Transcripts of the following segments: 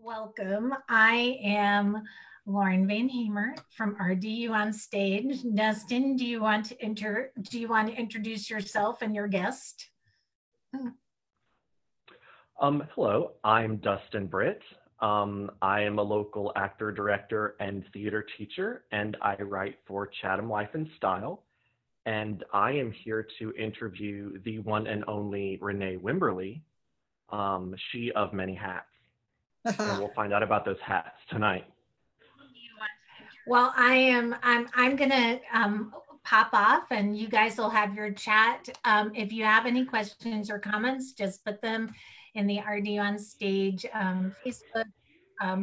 Welcome. I am Lauren Van Hamer from RDU on Stage. Dustin, do you want to introduce yourself and your guest? Hello, I'm Dustin Britt. I am a local actor, director, and theater teacher, and I write for Chatham Life and Style. And I am here to interview the one and only Renee Wimberley, she of many hats. And we'll find out about those hats tonight. Well, I'm gonna pop off, and you guys will have your chat. If you have any questions or comments, just put them in the RD on Stage Facebook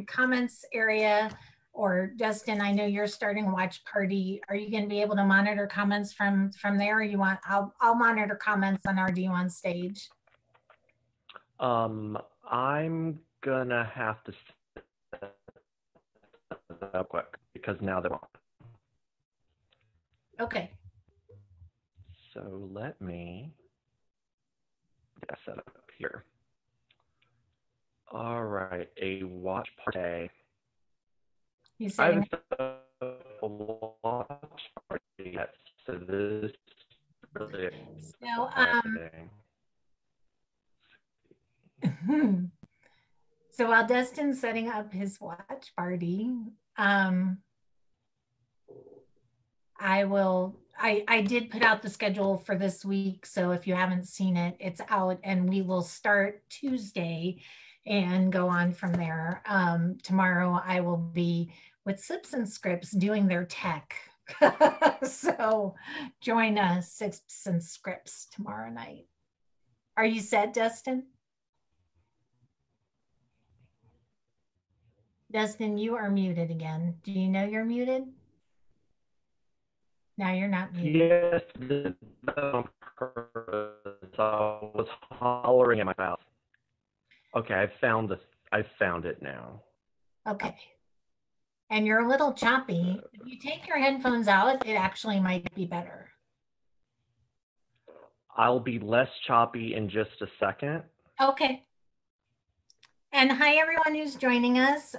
comments area. Or Dustin, I know you're starting a watch party. Are you going to be able to monitor comments from there? Or you want I'll monitor comments on RD on Stage. I'm gonna have to set that up quick because now they're on. Okay. So let me get set up here. All right, a watch party. You setting a watch party yet, so this is really exciting. So while Dustin's setting up his watch party, I did put out the schedule for this week. So if you haven't seen it, it's out, and we will start Tuesday and go on from there. Tomorrow I will be with Sips and Scripts doing their tech. So join us, Sips and Scripts, tomorrow night. Are you set, Dustin? Dustin, you are muted again. Do you know you're muted? Now you're not muted. Yes, I was hollering at my mouth. Okay, I found it now. Okay. And you're a little choppy. If you take your headphones out, it actually might be better. I'll be less choppy in just a second. Okay. And hi, everyone who's joining us.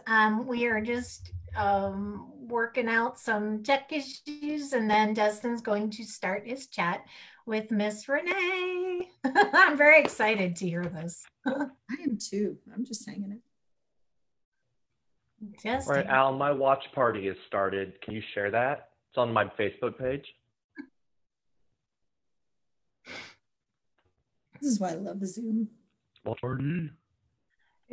We are just working out some tech issues, and then Dustin's going to start his chat with Miss Renee. I'm very excited to hear this. I am too. I'm just hanging it. All right, Al, my watch party has started. Can you share that? It's on my Facebook page. This is why I love the Zoom. Watch party.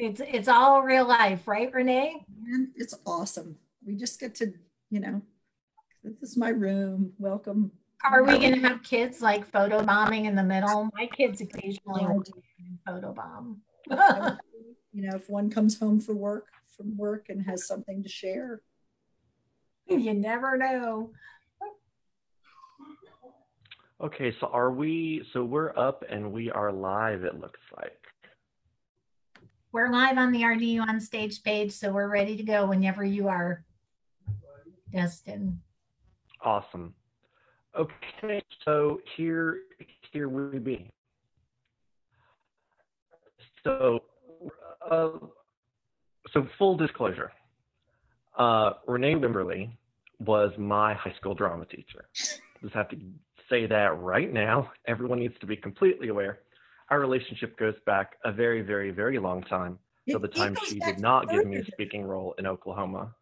It's all real life, right, Renee? And it's awesome. We just get to, this is my room. Welcome. Are we going to have kids like photo bombing in the middle? My kids occasionally photo bomb. If one comes home from work and has something to share. You never know. Okay, so we're up and we are live, it looks like. We're live on the RDU on Stage page, so we're ready to go whenever you are, Dustin. Awesome. Okay, so here we be. So full disclosure, Renee Wimberley was my high school drama teacher. Just have to say that right now. Everyone needs to be completely aware. Our relationship goes back a very, very, very long time. So the time she did not give me a speaking role in Oklahoma.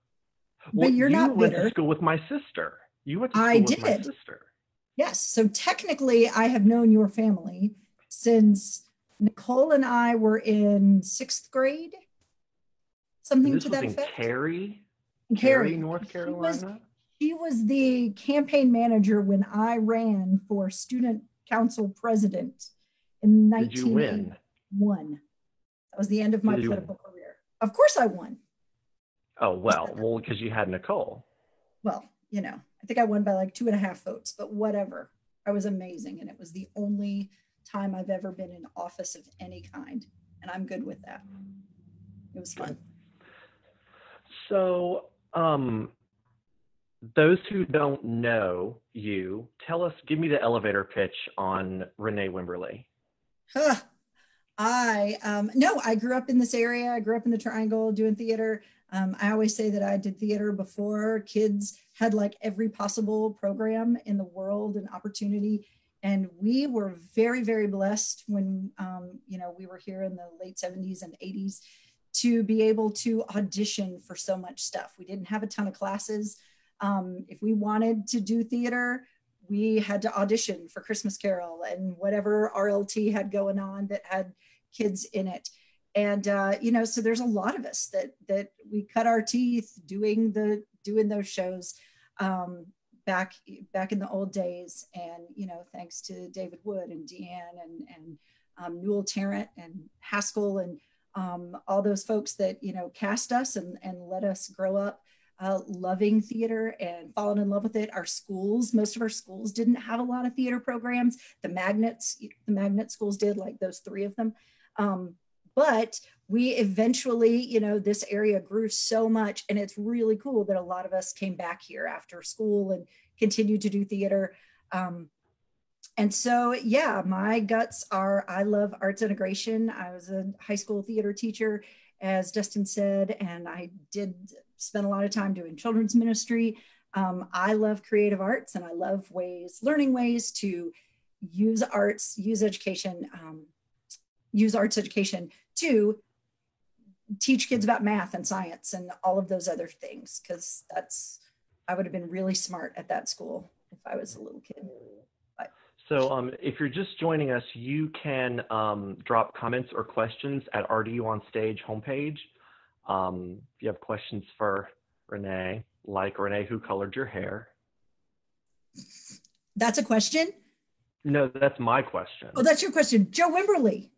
But you're not bitter. You went to school with my sister. You went to school with my sister. Yes. So technically, I have known your family since Nicole and I were in 6th grade. Something to that effect. Cary, North Carolina. She was the campaign manager when I ran for student council president in 1981. That was the end of my political career. Of course I won. Oh, well, because you had Nicole. Well, I think I won by like 2.5 votes, but whatever. I was amazing. And it was the only time I've ever been in office of any kind. And I'm good with that. It was fun. So, those who don't know you, give me the elevator pitch on Renee Wimberley. No, I grew up in this area. I grew up in the Triangle doing theater. I always say that I did theater before kids had like every possible program in the world and opportunity. And we were very, very blessed when, we were here in the late 70s and 80s to be able to audition for so much stuff. We didn't have a ton of classes. If we wanted to do theater, we had to audition for Christmas Carol and whatever RLT had going on that had kids in it. And, so there's a lot of us that we cut our teeth doing those shows back in the old days. And, thanks to David Wood and Deanne and Newell Tarrant and Haskell and all those folks that, cast us and let us grow up loving theater and falling in love with it. Most of our schools didn't have a lot of theater programs. The magnet schools did, like those 3 of them. But we eventually, this area grew so much, and it's really cool that a lot of us came back here after school and continued to do theater. And so, yeah, my guts are, I love arts integration. I was a high school theater teacher, as Dustin said, and I did spend a lot of time doing children's ministry. I love creative arts, and I love learning ways to use arts education to teach kids about math and science and all of those other things, because I would have been really smart at that school if I was a little kid. But. So if you're just joining us, you can drop comments or questions at RDU on Stage homepage. If you have questions for Renee, like Renee, who colored your hair? That's a question? No, that's my question. Oh, that's your question. Joe Wimberley,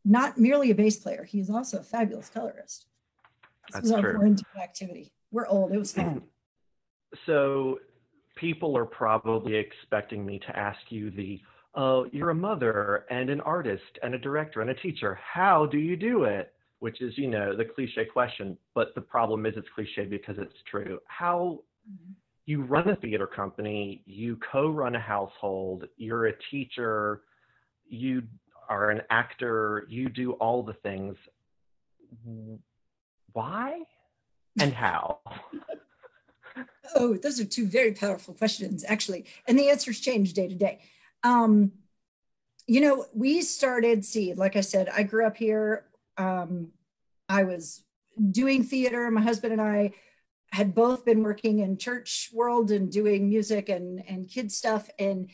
not merely a bass player. He's also a fabulous colorist. This was our foreign activity. We're old. It was fun. So people are probably expecting me to ask you you're a mother and an artist and a director and a teacher. How do you do it? Which is, the cliche question, but the problem is it's cliche because it's true. How you run a theater company, you co-run a household, you're a teacher, you are an actor, you do all the things. Why and how? Oh, those are 2 very powerful questions, actually. And the answers change day to day. We started, like I said, I grew up here. I was doing theater. My husband and I had both been working in church world and doing music and kid stuff. And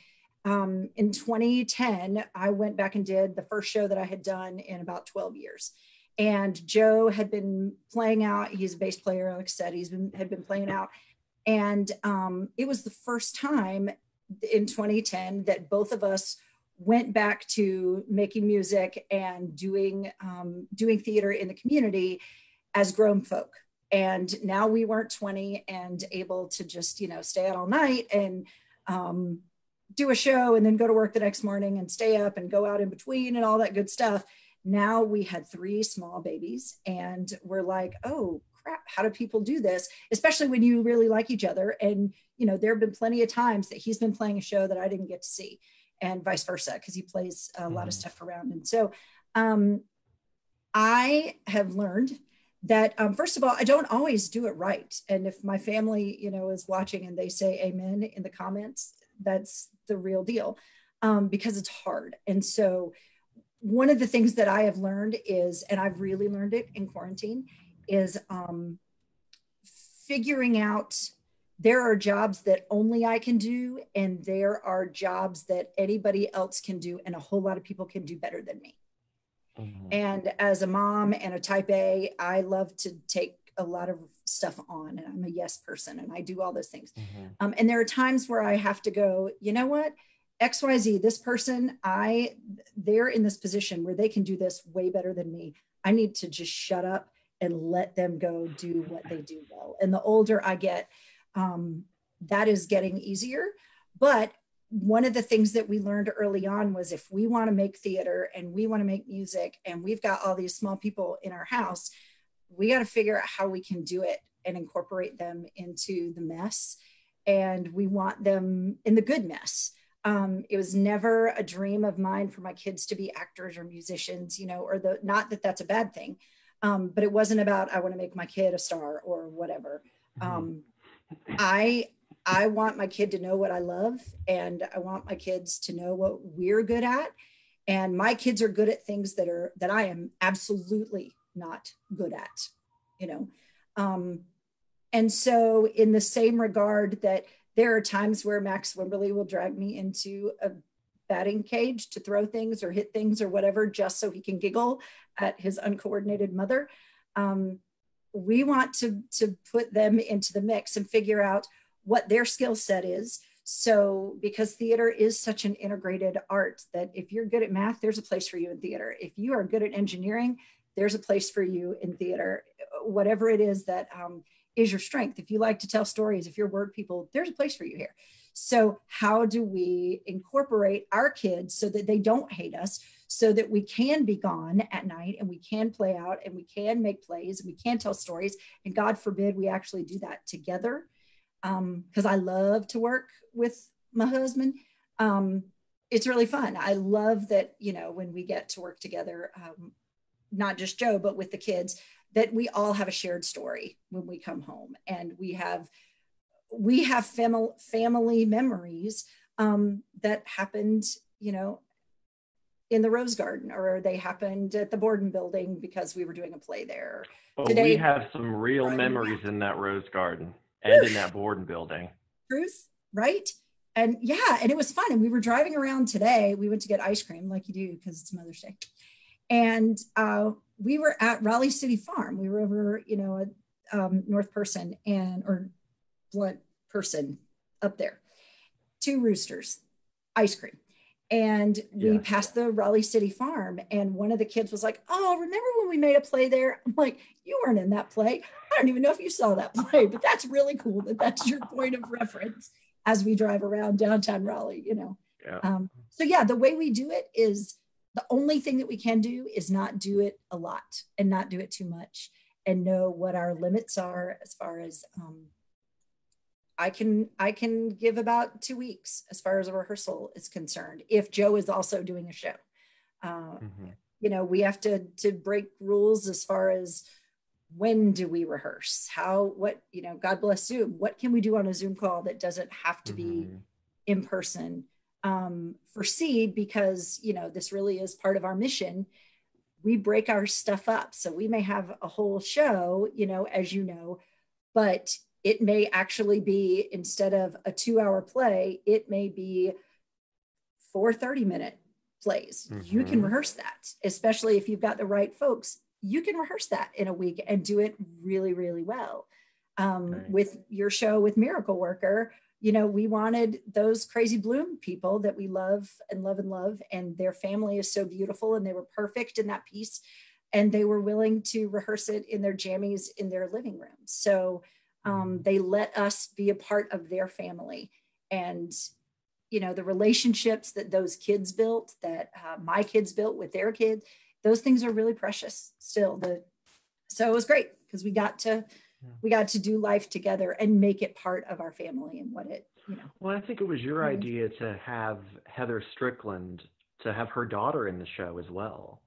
in 2010, I went back and did the first show that I had done in about 12 years. And Joe had been playing out. He's a bass player, like I said, had been playing out. And it was the first time in 2010 that both of us went back to making music and doing theater in the community as grown folk. And now we weren't 20 and able to just, stay out all night and do a show and then go to work the next morning and stay up and go out in between and all that good stuff. Now we had 3 small babies, and we're like, oh crap, how do people do this? Especially when you really like each other. And, there have been plenty of times that he's been playing a show that I didn't get to see, and vice versa, because he plays a lot of stuff around. And so I have learned that, first of all, I don't always do it right. And if my family, is watching and they say amen in the comments, that's the real deal, because it's hard. And so one of the things that I have learned is, and I've really learned it in quarantine, is figuring out there are jobs that only I can do, and there are jobs that anybody else can do, and a whole lot of people can do better than me. And as a mom and a type A, I love to take a lot of stuff on, and I'm a yes person, and I do all those things. And there are times where I have to go, you know what, XYZ, this person, they're in this position where they can do this way better than me. I need to just shut up and let them go do what they do well. And the older I get, that is getting easier. But one of the things that we learned early on was, if we want to make theater and we want to make music and we've got all these small people in our house, we got to figure out how we can do it and incorporate them into the mess. And we want them in the good mess. It was never a dream of mine for my kids to be actors or musicians, you know, or not that that's a bad thing. But it wasn't about, I want to make my kid a star or whatever. I want my kid to know what I love, and I want my kids to know what we're good at. And my kids are good at things that I am absolutely not good at, you know. And so in the same regard that there are times where Max Wimberley will drag me into a batting cage to throw things or hit things or whatever, just so he can giggle at his uncoordinated mother. We want to put them into the mix and figure out what their skill set is. So, because theater is such an integrated art that if you're good at math, there's a place for you in theater. If you are good at engineering, there's a place for you in theater. Whatever it is that is your strength. If you like to tell stories, if you're word people, there's a place for you here. So how do we incorporate our kids so that they don't hate us, so that we can be gone at night and we can play out and we can make plays and we can tell stories, and God forbid we actually do that together. Because I love to work with my husband. It's really fun. I love that, you know, when we get to work together, not just Joe, but with the kids, that we all have a shared story when we come home, and we have family memories that happened, you know, in the Rose Garden, or they happened at the Borden building because we were doing a play there. Oh, Today, we have some real memories in that Rose Garden and in that Borden building. Truth, right? And yeah, and it was fun. And we were driving around today. We went to get ice cream like you do because it's Mother's Day. And we were at Raleigh City Farm. We were over, you know, at North Person or Blunt Person up there. 2 roosters, ice cream. And we passed the Raleigh City Farm, and one of the kids was like, oh, remember when we made a play there? I'm like, you weren't in that play. I don't even know if you saw that play, but that's really cool that that's your point of reference as we drive around downtown Raleigh, you know. Yeah. So yeah, the way we do it is, the only thing that we can do is not do it a lot and not do it too much, and know what our limits are as far as I can give about 2 weeks as far as a rehearsal is concerned. If Joe is also doing a show, you know, we have to break rules as far as when do we rehearse, what, you know, God bless Zoom. What can we do on a Zoom call that doesn't have to be in person for Seed? Because, you know, this really is part of our mission. We break our stuff up. So we may have a whole show, you know, as you know, but it may actually be, instead of a 2-hour play, it may be 4 30-minute plays. You can rehearse that, especially if you've got the right folks. You can rehearse that in a week and do it really, really well. With your show with Miracle Worker, you know, we wanted those crazy Bloom people that we love and love and love, and their family is so beautiful, and they were perfect in that piece, and they were willing to rehearse it in their jammies in their living room. So they let us be a part of their family. And, you know, the relationships that those kids built, that my kids built with their kids, those things are really precious still. So it was great because we got to do life together and make it part of our family and what it, you know. Well, I think it was your idea to have Heather Strickland, to have her daughter in the show as well.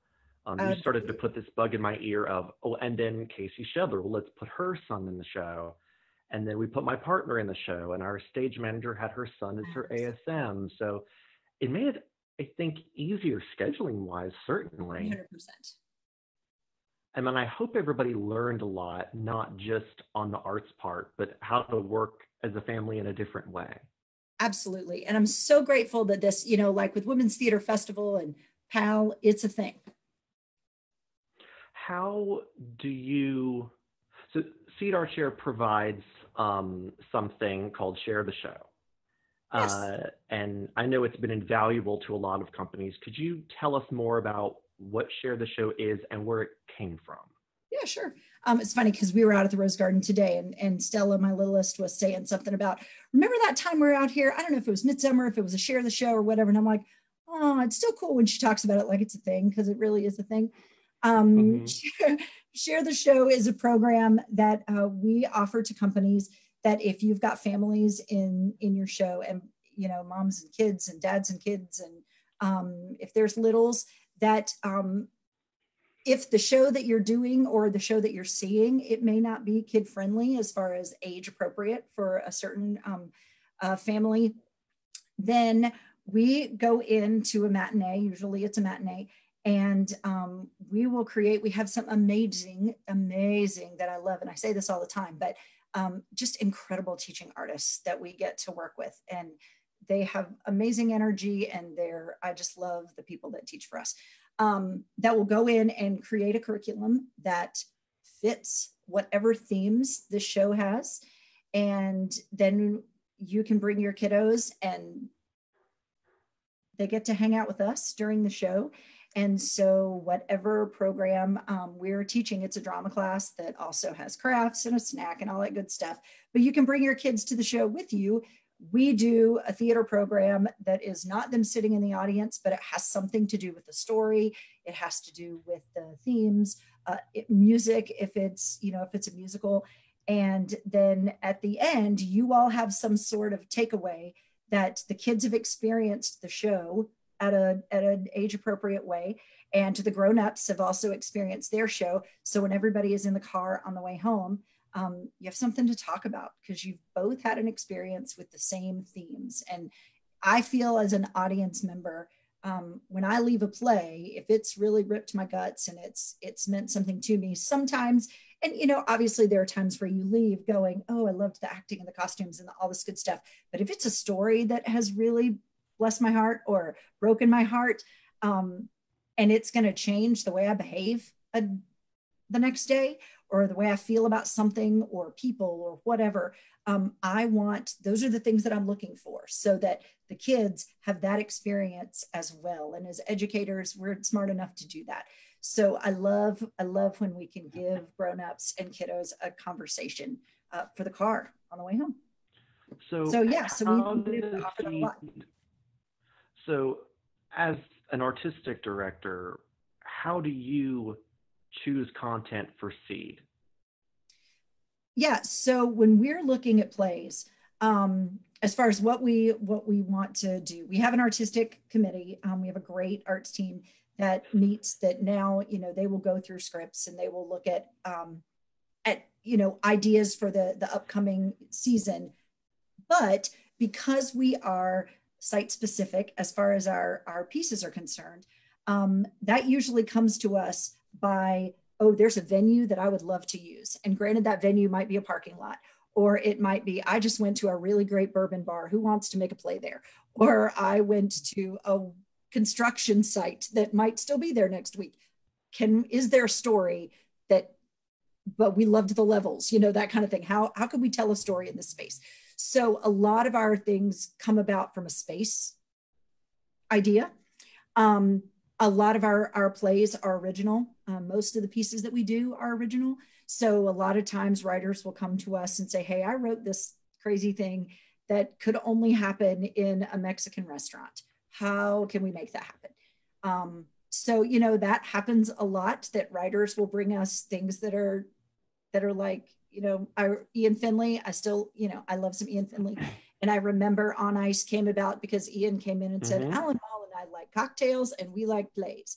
You started to put this bug in my ear of, oh, and then Casey Shedler, well, let's put her son in the show. And then we put my partner in the show, and our stage manager had her son as her ASM. So it made it, I think, easier scheduling wise, certainly. 100%. And then I hope everybody learned a lot, not just on the arts part, but how to work as a family in a different way. Absolutely. And I'm so grateful that this, you know, like with Women's Theater Festival and PAL, it's a thing. How do you, so Seed Art Share provides something called Share the Show. Yes. And I know it's been invaluable to a lot of companies. Could you tell us more about what Share the Show is and where it came from? Yeah, sure. It's funny because we were out at the Rose Garden today, and Stella, my littlest, was saying something about, remember that time we were out here? I don't know if it was Midsummer, if it was a Share the Show or whatever. And I'm like, oh, it's still cool when she talks about it like it's a thing, because it really is a thing. Share the Show is a program that we offer to companies that if you've got families in your show, and moms and kids and dads and kids. And if there's littles, that if the show that you're doing or the show that you're seeing, it may not be kid friendly as far as age appropriate for a certain family, then we go into a matinee. Usually it's a matinee. And we have some amazing that I love. And I say this all the time, but just incredible teaching artists that we get to work with. And they have amazing energy, and I just love the people that teach for us. That will go in and create a curriculum that fits whatever themes the show has. And then you can bring your kiddos and they get to hang out with us during the show. And so whatever program we're teaching, it's a drama class that also has crafts and a snack and all that good stuff. But you can bring your kids to the show with you. We do a theater program that is not them sitting in the audience, but it has something to do with the story. It has to do with the themes, music, if it's a musical. And then at the end, you all have some sort of takeaway that the kids have experienced the show at an age appropriate way, and the grown-ups have also experienced their show. So when everybody is in the car on the way home, you have something to talk about because you've both had an experience with the same themes. And I feel as an audience member, when I leave a play, if it's really ripped my guts and it's meant something to me sometimes, and obviously there are times where you leave going, oh, I loved the acting and the costumes and all this good stuff. But if it's a story that has really blessed my heart or broken my heart, and it's going to change the way I behave the next day, or the way I feel about something or people or whatever, those are the things that I'm looking for, so that the kids have that experience as well. And as educators, we're smart enough to do that. So I love when we can give grownups and kiddos a conversation for the car on the way home. So we offer that a lot. So as an artistic director, how do you choose content for Seed? Yeah, so when we're looking at plays, as far as what we want to do, we have an artistic committee. We have a great arts team that meets, that now, they will go through scripts and they will look at ideas for the upcoming season. But because we are site specific as far as our pieces are concerned, that usually comes to us by, oh, there's a venue that I would love to use. And granted, that venue might be a parking lot, or it might be, I just went to a really great bourbon bar. Who wants to make a play there? Or I went to a construction site that might still be there next week. Is there a story but we loved the levels, that kind of thing. How could we tell a story in this space? So a lot of our things come about from a space idea. A lot of our plays are original. Most of the pieces that we do are original. So a lot of times writers will come to us and say, hey, I wrote this crazy thing that could only happen in a Mexican restaurant. How can we make that happen? So, that happens a lot, that writers will bring us things that are like, Ian Finley. I love some Ian Finley. And I remember On Ice came about because Ian came in and said, Alan Ball and I like cocktails and we like plays.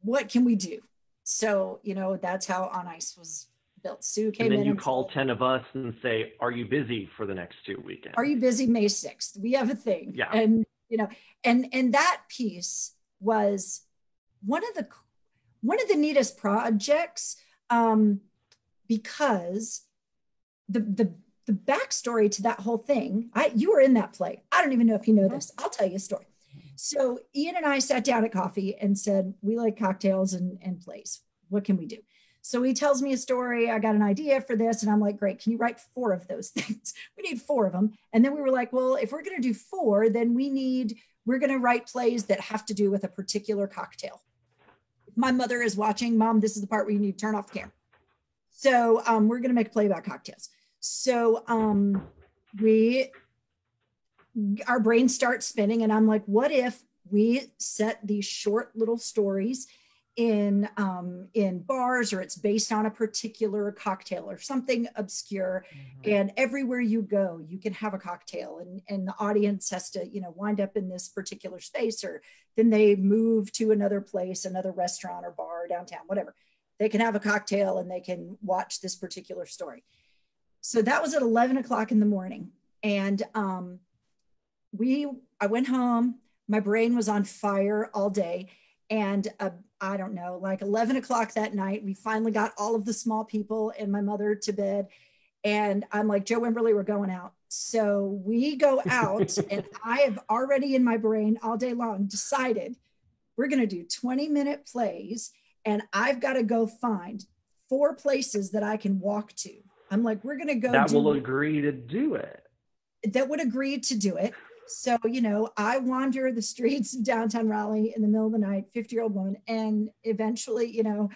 What can we do? So, that's how On Ice was built. Sue came in. And then you call 10 of us and say, are you busy for the next 2 weekends? Are you busy May 6th? We have a thing. Yeah. And, and that piece was one of the neatest projects, because the backstory to that whole thing, you were in that play. I don't even know if you know this. I'll tell you a story. So Ian and I sat down at coffee and said, we like cocktails and plays. What can we do? So he tells me a story. I got an idea for this. And I'm like, great. Can you write 4 of those things? We need 4 of them. And then we were like, well, if we're going to do 4, then we're going to write plays that have to do with a particular cocktail. If my mother is watching, Mom, this is the part where you need to turn off the camera. So we're going to make a play about cocktails. So our brains start spinning, and I'm like, what if we set these short little stories in bars, or it's based on a particular cocktail or something obscure. And everywhere you go, you can have a cocktail, and the audience has to, you know, wind up in this particular space, or then they move to another place, another restaurant or bar downtown, whatever. They can have a cocktail and they can watch this particular story. So that was at 11 o'clock in the morning. And I went home, my brain was on fire all day. And I don't know, like 11 o'clock that night, we finally got all of the small people and my mother to bed. And I'm like, Joe Wimberley, we're going out. So we go out, and I have already in my brain all day long decided we're going to do 20-minute plays, and I've got to go find 4 places that I can walk to. I'm like, we're going to go. That will agree to do it. That would agree to do it. So, you know, I wander the streets of downtown Raleigh in the middle of the night, 50-year-old woman. And eventually, you know,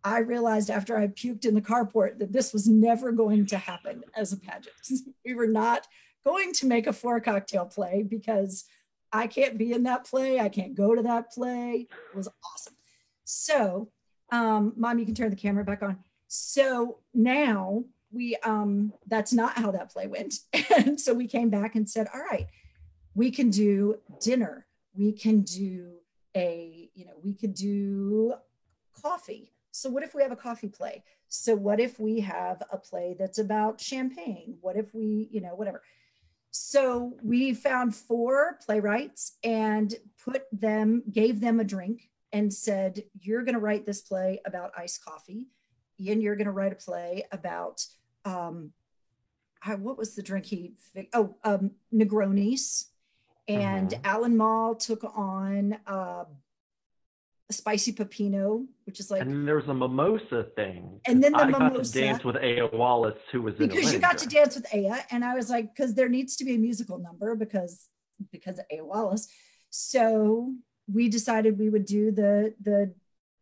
I realized after I puked in the carport that this was never going to happen as a pageant. We were not going to make a 4 cocktail play because I can't be in that play. I can't go to that play. It was awesome. So, Mom, you can turn the camera back on. So now that's not how that play went. And so we came back and said, all right, we can do dinner. We can do we could do coffee. So what if we have a coffee play? So what if we have a play that's about champagne? What if we, you know, whatever. So we found 4 playwrights and gave them a drink and said, you're going to write this play about iced coffee. Ian, you're going to write a play about, what was the drink Negronis. And Alan Mall took on a spicy pepino, which is like. And there was a mimosa thing. And then I got to dance with Aya Wallace, who was in because you got to dance with Aya, and I was like, because there needs to be a musical number because of Aya Wallace. So we decided we would do the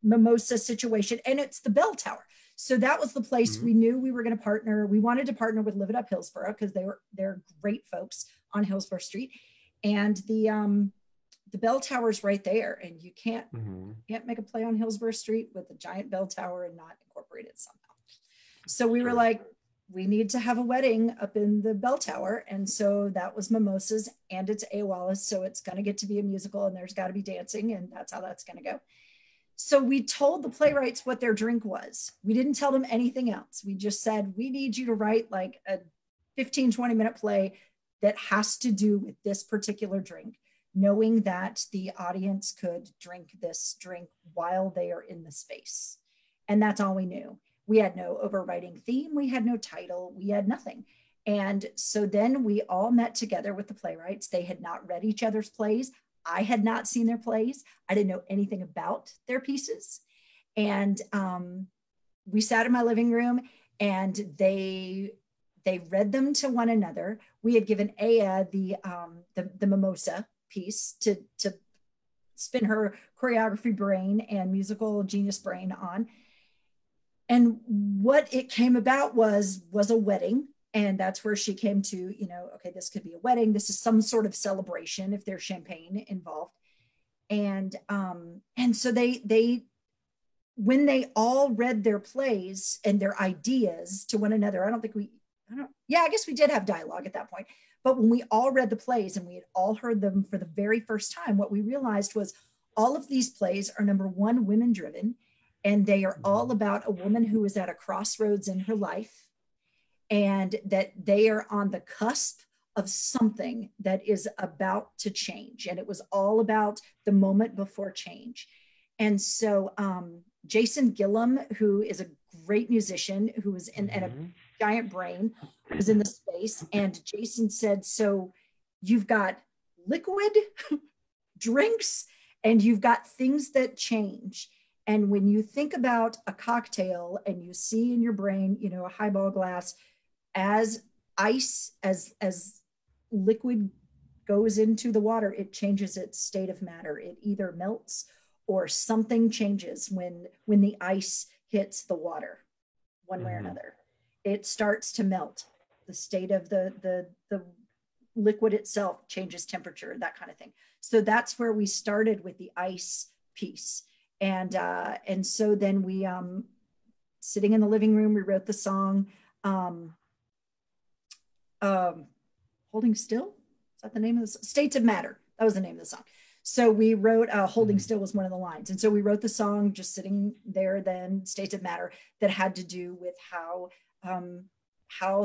mimosa situation, and it's the bell tower. So that was the place we knew we were going to partner. We wanted to partner with Live It Up Hillsborough because they're great folks on Hillsborough Street. And the bell tower is right there, and you can't make a play on Hillsborough Street with a giant bell tower and not incorporate it somehow. So we were like, we need to have a wedding up in the bell tower. And so that was Mimosas, and it's A. Wallace. So it's going to get to be a musical, and there's got to be dancing, and that's how that's going to go. So we told the playwrights what their drink was. We didn't tell them anything else. We just said, we need you to write like a 15, 20-minute play that has to do with this particular drink, knowing that the audience could drink this drink while they are in the space. And that's all we knew. We had no overriding theme. We had no title. We had nothing. And so then we all met together with the playwrights. They had not read each other's plays. I had not seen their plays. I didn't know anything about their pieces. And we sat in my living room, and they read them to one another. We had given Aya the mimosa piece to spin her choreography brain and musical genius brain on. And what it came about was a wedding. And that's where she came to, you know, okay, this could be a wedding. This is some sort of celebration if there's champagne involved. And so they when they all read their plays and their ideas to one another, I guess we did have dialogue at that point. But when we all read the plays and we had all heard them for the very first time, what we realized was all of these plays are, number one, women driven, and they are all about a woman who is at a crossroads in her life, and that they are on the cusp of something that is about to change. And it was all about the moment before change. And so Jason Gillum, who is a great musician, who was in a giant brain, was in the space. And Jason said, so you've got liquid drinks and you've got things that change. And when you think about a cocktail and you see in your brain, you know, a highball glass as ice, as liquid goes into the water, it changes its state of matter. It either melts or something changes when the ice hits the water, one way or another. It starts to melt. The state of the liquid itself changes temperature, that kind of thing. So that's where we started with the ice piece. And so then we, sitting in the living room, we wrote the song, Holding Still. Is that the name of the States of Matter? That was the name of the song. So we wrote Holding Still was one of the lines. And so we wrote the song just sitting there then, States of Matter, that had to do with how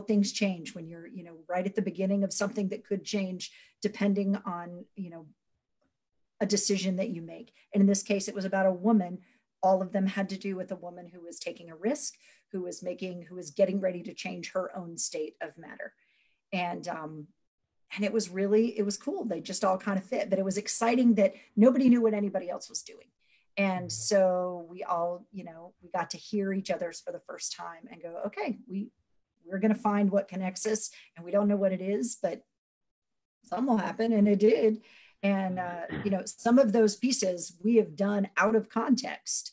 things change when you're, right at the beginning of something that could change depending on, a decision that you make. And in this case, it was about a woman. All of them had to do with a woman who was taking a risk, who was getting ready to change her own state of matter. And it was cool. They just all kind of fit, but it was exciting that nobody knew what anybody else was doing. And so we all, we got to hear each other's for the first time and go, okay, we're going to find what connects us, and we don't know what it is, but something will happen. And it did. And, some of those pieces we have done out of context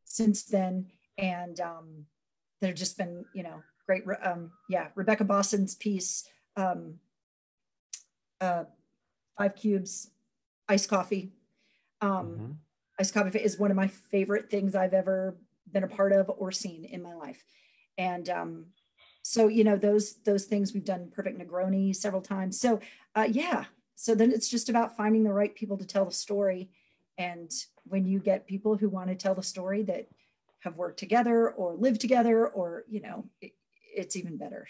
since then. And they've just been, great. Rebecca Boston's piece, 5 Cubes, iced coffee. Iced coffee is one of my favorite things I've ever been a part of or seen in my life. And so, those things we've done. Perfect Negroni several times. So so then it's just about finding the right people to tell the story. And when you get people who want to tell the story that have worked together or lived together, or, it's even better.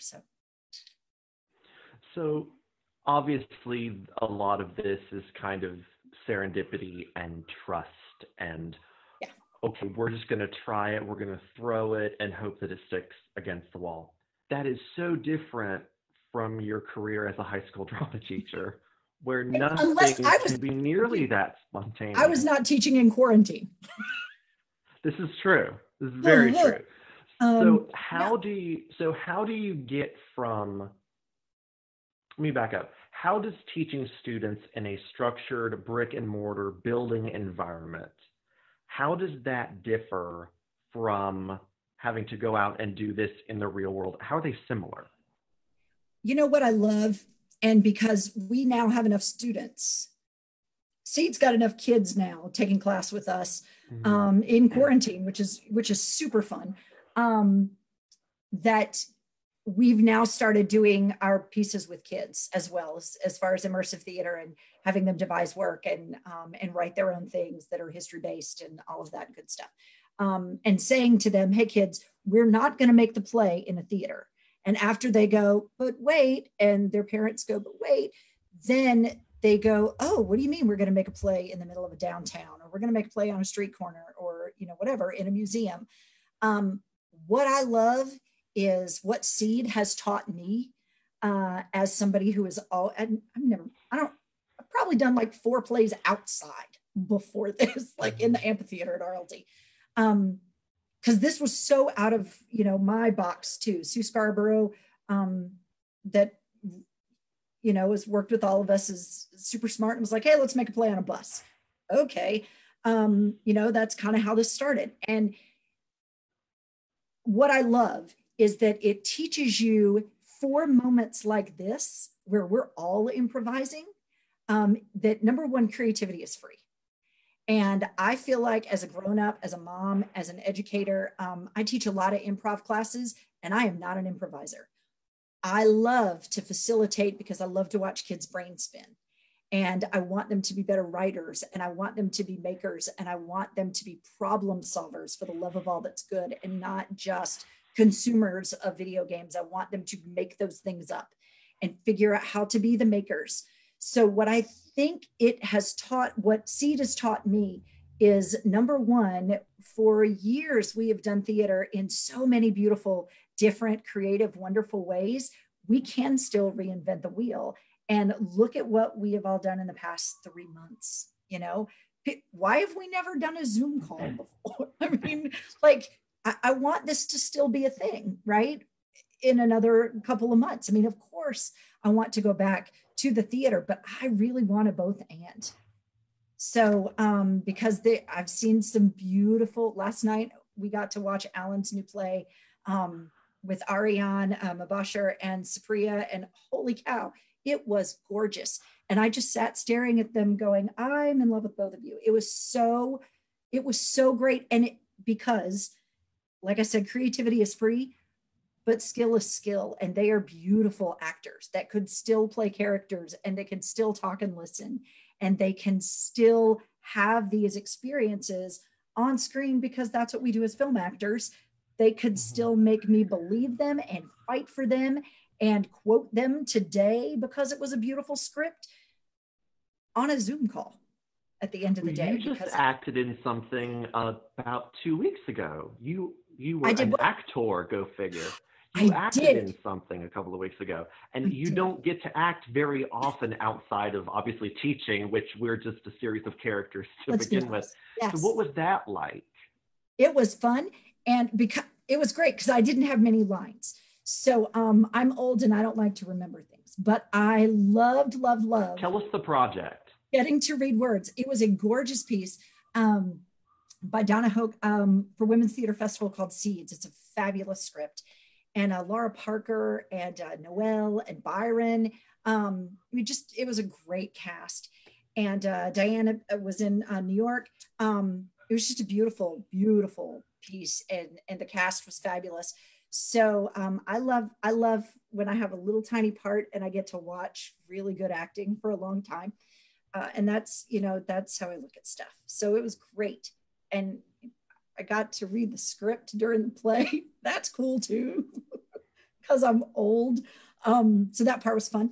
So obviously a lot of this is kind of serendipity and trust and, okay, we're just going to try it. We're going to throw it and hope that it sticks against the wall. That is so different from your career as a high school drama teacher, where nothing can be nearly that spontaneous. I was not teaching in quarantine. This is true. This is very true. So how do you get from, let me back up. How does teaching students in a structured brick and mortar building environment, how does that differ from having to go out and do this in the real world? How are they similar? You know what I love? And because we now have enough students, Seed's got enough kids now taking class with us in quarantine, which is super fun, that we've now started doing our pieces with kids as well, as far as immersive theater and having them devise work and write their own things that are history based and all of that good stuff. And saying to them, hey kids, we're not going to make the play in a theater. And after they go, but wait, and their parents go, but wait, then they go, oh, what do you mean we're going to make a play in the middle of a downtown, or we're going to make a play on a street corner, or, whatever, in a museum. What I love is what Seed has taught me as somebody who is I've probably done like 4 plays outside before this, like in the amphitheater at RLT. Because this was so out of, my box too. Sue Scarborough, that, has worked with all of us, is super smart and was like, hey, let's make a play on a bus. Okay. That's kind of how this started. And what I love is that it teaches you for moments like this, where we're all improvising, that number one, creativity is free. And I feel like as a grown-up, as a mom, as an educator, I teach a lot of improv classes, and I am not an improviser. I love to facilitate because I love to watch kids' brain spin. And I want them to be better writers, and I want them to be makers, and I want them to be problem solvers for the love of all that's good, and not just consumers of video games. I want them to make those things up and figure out how to be the makers. So what I think what Seed has taught me is, number one, for years, we have done theater in so many beautiful, different, creative, wonderful ways. We can still reinvent the wheel. And look at what we have all done in the past 3 months. Why have we never done a Zoom call before? I mean, I want this to still be a thing, right? In another couple of months. I mean, of course, I want to go back to the theater, but I really want to both and. So, because I've seen some beautiful, last night we got to watch Alan's new play with Ariane Mabasher and Supriya, and holy cow, it was gorgeous. And I just sat staring at them going, I'm in love with both of you. It was so it was so great. And because, like I said, creativity is free, but skill is skill. And they are beautiful actors that could still play characters, and they can still talk and listen, and they can still have these experiences on screen, because that's what we do as film actors. They could still make me believe them and fight for them and quote them today because it was a beautiful script on a Zoom call at the end of the day. You just acted in something about 2 weeks ago. You were an actor, go figure. You acted in something a couple of weeks ago, and you don't get to act very often outside of obviously teaching, which we're just a series of characters to begin with. Yes. So what was that like? It was fun, and because it was great because I didn't have many lines. So I'm old and I don't like to remember things, but I loved. Tell us the project. Getting to read words. It was a gorgeous piece by Donna Hoke for Women's Theater Festival called Seeds. It's a fabulous script. And Laura Parker and Noelle and Byron. It was a great cast. And Diana was in New York. It was just a beautiful, beautiful piece, and the cast was fabulous. So I love when I have a little tiny part and I get to watch really good acting for a long time. And that's how I look at stuff. So it was great. And I got to read the script during the play. That's cool too, because I'm old. So that part was fun.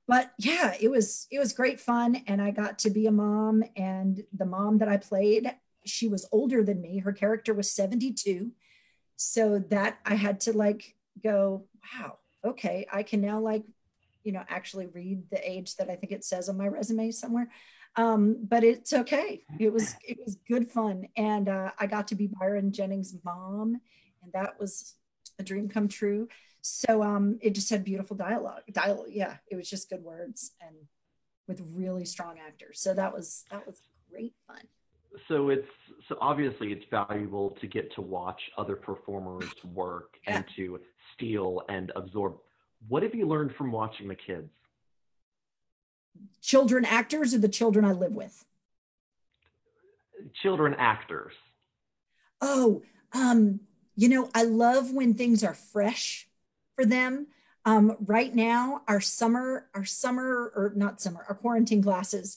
But yeah, it was great fun. And I got to be a mom, and the mom that I played, she was older than me. Her character was 72. So that I had to go, wow, okay, I can now actually read the age that I think it says on my resume somewhere. But it's okay. It was good fun. And I got to be Byron Jennings' mom, and that was a dream come true. So it just had beautiful dialogue. Yeah, it was just good words and with really strong actors. So that was great fun. So obviously it's valuable to get to watch other performers work and to steal and absorb. What have you learned from watching the kids? Children actors, or the children I live with? Children actors. Oh, I love when things are fresh for them. Right now, our quarantine classes,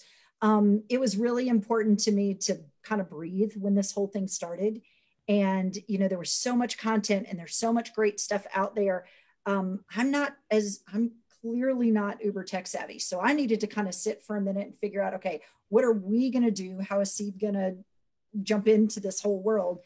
it was really important to me to kind of breathe when this whole thing started. And, there was so much content and there's so much great stuff out there. I'm clearly not uber tech savvy. So I needed to kind of sit for a minute and figure out, okay, what are we going to do? How is Seed going to jump into this whole world?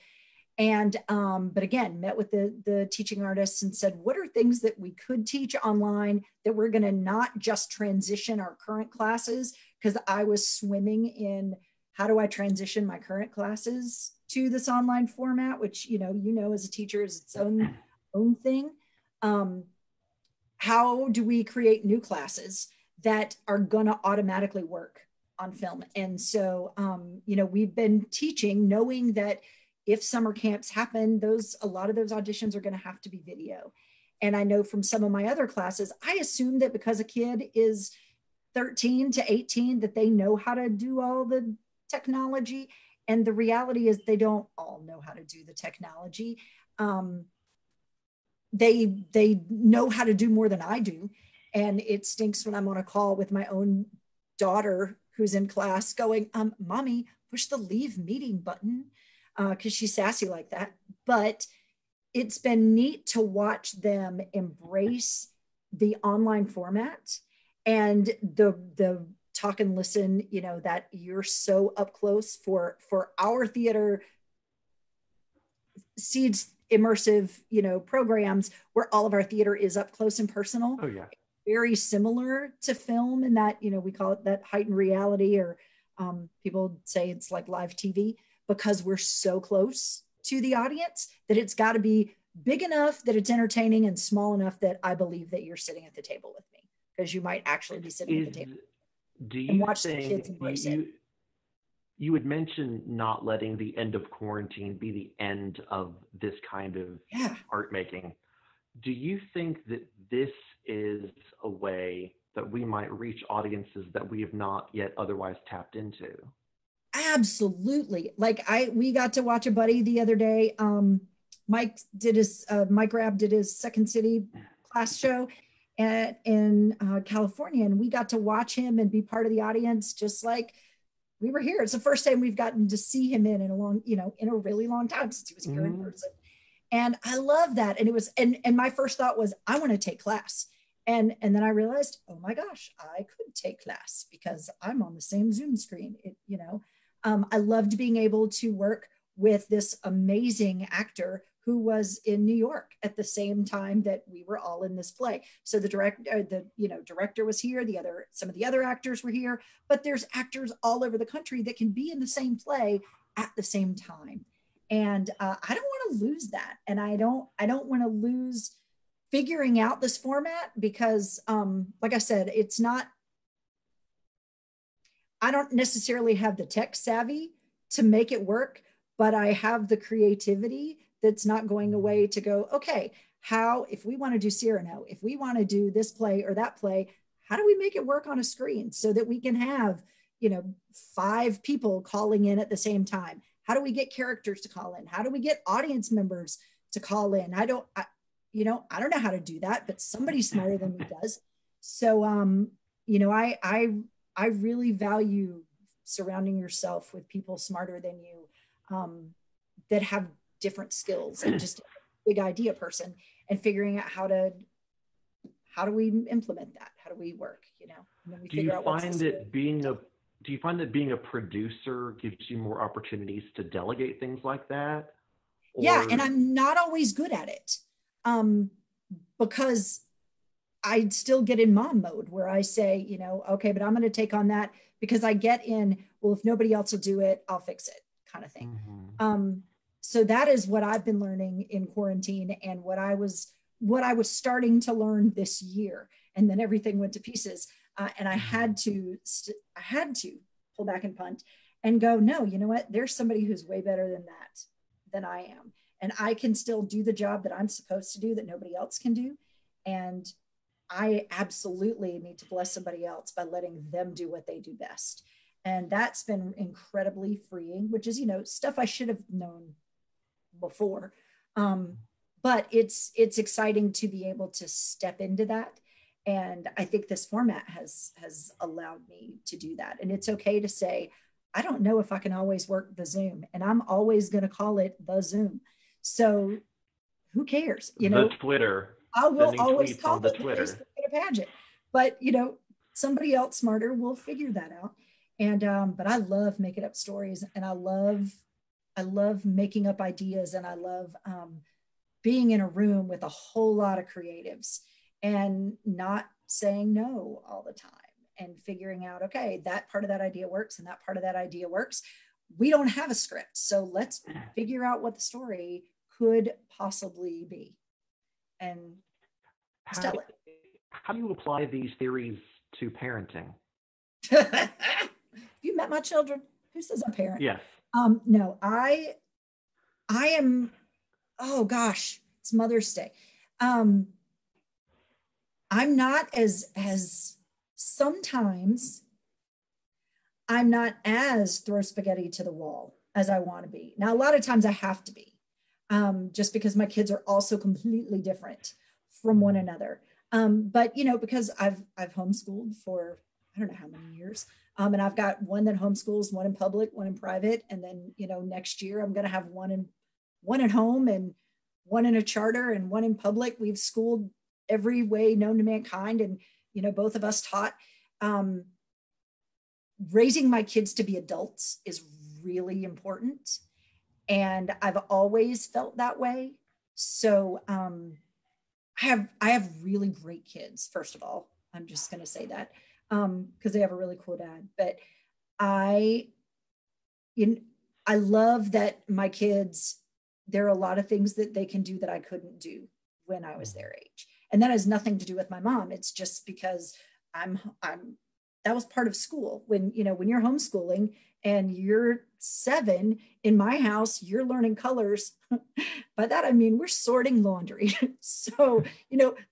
And, but again, met with the teaching artists and said, what are things that we could teach online that we're going to not just transition our current classes? Because I was swimming in, how do I transition my current classes to this online format, which, as a teacher is its own thing. How do we create new classes that are going to automatically work on film? And so, we've been teaching knowing that if summer camps happen, a lot of those auditions are going to have to be video. And I know from some of my other classes, I assume that because a kid is 13 to 18, that they know how to do all the technology. And the reality is they don't all know how to do the technology. They know how to do more than I do. And it stinks when I'm on a call with my own daughter who's in class going, mommy, push the leave meeting button, because she's sassy like that. But it's been neat to watch them embrace the online format and the talk and listen, that you're so up close for our theater Seeds immersive, programs where all of our theater is up close and personal. Oh yeah. Very similar to film in that, we call it that heightened reality, or people say it's like live TV, because we're so close to the audience that it's got to be big enough that it's entertaining and small enough that I believe that you're sitting at the table with me, because you might actually be sitting at the table. Do you and watch think the kids embrace it. You would mention not letting the end of quarantine be the end of this kind of art making. Do you think that this is a way that we might reach audiences that we have not yet otherwise tapped into? Absolutely. Like we got to watch a buddy the other day. Mike Rabb did his Second City class show in California, and we got to watch him and be part of the audience, just like we were here. It's the first time we've gotten to see him in a long, in a really long time since he was here in person. And I love that. And it was, and my first thought was, I want to take class. And then I realized, oh my gosh, I could take class because I'm on the same Zoom screen. I loved being able to work with this amazing actor who was in New York at the same time that we were all in this play. So the director was here, some of the other actors were here, but there's actors all over the country that can be in the same play at the same time. And I don't want to lose that. And I don't want to lose figuring out this format because, like I said, I don't necessarily have the tech savvy to make it work, but I have the creativity that's not going away to go, okay, if we want to do Cyrano, if we want to do this play or that play, how do we make it work on a screen so that we can have, 5 people calling in at the same time? How do we get characters to call in? How do we get audience members to call in? I don't know how to do that, but somebody smarter than me does. So, I really value surrounding yourself with people smarter than you that have different skills and just a big idea person and figuring out how do we implement that? How do we work? And then we do you find that being a producer gives you more opportunities to delegate things like that? Or... Yeah, and I'm not always good at it because I still get in mom mode where I say, okay, but I'm going to take on that because I get in, well, if nobody else will do it, I'll fix it kind of thing. So that is what I've been learning in quarantine and what I was starting to learn this year. And then everything went to pieces. And I had to pull back and punt and go, no, you know what? There's somebody who's way better than I am. And I can still do the job that I'm supposed to do that nobody else can do. And I absolutely need to bless somebody else by letting them do what they do best. And that's been incredibly freeing, which is, stuff I should have known before. But it's exciting to be able to step into that. And I think this format has allowed me to do that. And it's okay to say, I don't know if I can always work the Zoom, and I'm always going to call it the Zoom. So who cares? The Twitter. I will always call it the Facebook pageant. But somebody else smarter will figure that out. And but I love making up stories, and I love making up ideas, and I love being in a room with a whole lot of creatives and not saying no all the time and figuring out, okay, that part of that idea works and that part of that idea works. We don't have a script, so let's figure out what the story could possibly be and tell it. How do you apply these theories to parenting? Have you met my children? Who says I'm a parent? Yes. No, I am, oh gosh, it's Mother's Day. I'm not as sometimes I'm not as throw spaghetti to the wall as I want to be. Now, a lot of times I have to be, just because my kids are also completely different from one another. But because I've homeschooled for, I don't know how many years. And I've got one that homeschools, one in public, one in private. And then, next year I'm going to have one at home and one in a charter and one in public. We've schooled every way known to mankind. And, both of us taught. Raising my kids to be adults is really important. And I've always felt that way. So I have really great kids, first of all. I'm just going to say that because they have a really cool dad. But I love that my kids, there are a lot of things that they can do that I couldn't do when I was their age. And that has nothing to do with my mom. It's just because that was part of school. When you're homeschooling and you're 7 in my house, you're learning colors. By that, I mean, we're sorting laundry. So,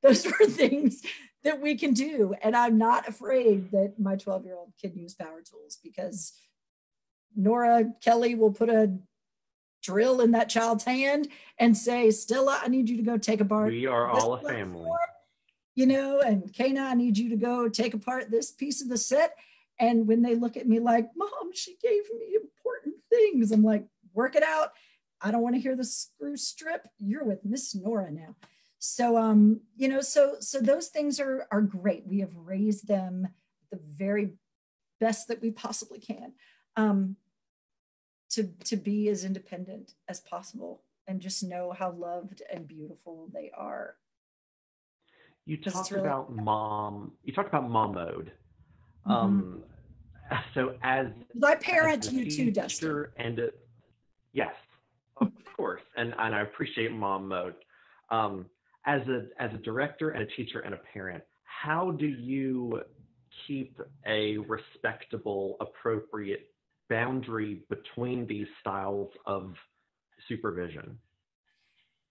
those are things that we can do. And I'm not afraid that my 12-year-old can use power tools because Nora Kelly will put a drill in that child's hand and say, Stella, I need you to go take apart. We are all a family. You know, and Kana, I need you to go take apart this piece of the set. And when they look at me like, Mom, she gave me important things, I'm like, work it out. I don't want to hear the screw strip. You're with Miss Nora now. So, you know, so those things are great. We have raised them the very best that we possibly can, to be as independent as possible and just know how loved and beautiful they are. You talked about mom mode. So as I parent you too, Dustin. Yes, of course, and I appreciate mom mode. As a director and a teacher and a parent, how do you keep a respectable, appropriate boundary between these styles of supervision?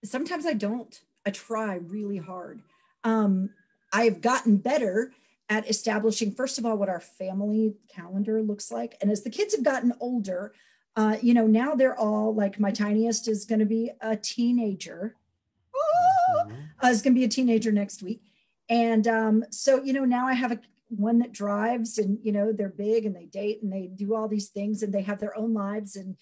Sometimes I don't. I try really hard. I've gotten better at establishing, first of all, what our family calendar looks like. And as the kids have gotten older, you know, now they're all like, my tiniest is going to be a teenager. Is going to be a teenager next week. And so, you know, now I have one that drives, and, you know, they're big and they date and they do all these things and they have their own lives. And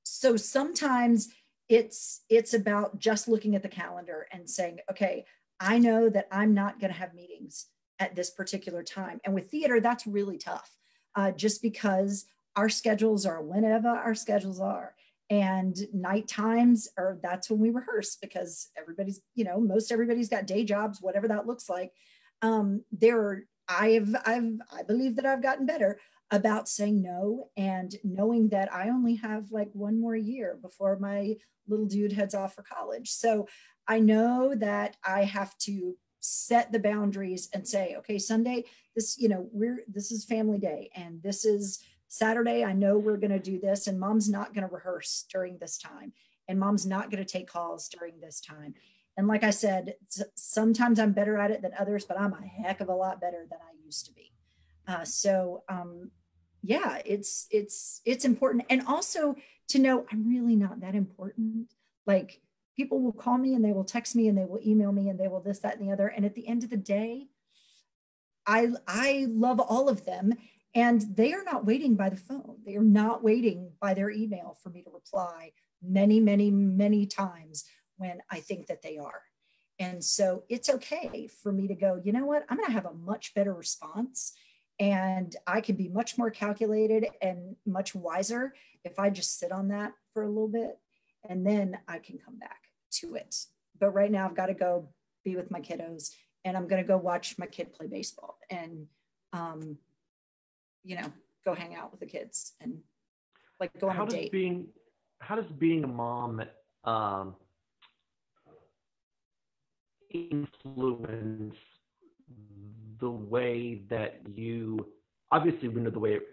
so sometimes it's about just looking at the calendar and saying, okay, I know that I'm not going to have meetings at this particular time. And with theater, that's really tough, just because our schedules are whenever our schedules are. And night times that's when we rehearse, because everybody's, you know, most everybody's got day jobs, whatever that looks like. I believe that I've gotten better about saying no, and knowing that I only have like one more year before my little dude heads off for college. So I know that I have to set the boundaries and say, okay, Sunday, this is family day, and this is Saturday, I know we're going to do this, and Mom's not going to rehearse during this time, and Mom's not going to take calls during this time. And like I said, sometimes I'm better at it than others, but I'm a heck of a lot better than I used to be. Yeah, it's important. And also to know I'm really not that important. Like, people will call me and they will text me and they will email me and they will this, that, and the other. And at the end of the day, I love all of them. And they are not waiting by the phone. They are not waiting by their email for me to reply many, many, many times when I think that they are. And so it's okay for me to go, you know what, I'm going to have a much better response. And I can be much more calculated and much wiser if I just sit on that for a little bit, and then I can come back to it. But right now I've got to go be with my kiddos, and I'm going to go watch my kid play baseball, and, you know, go hang out with the kids and like go on a date. How does being a mom influence the way that you, obviously we know the way it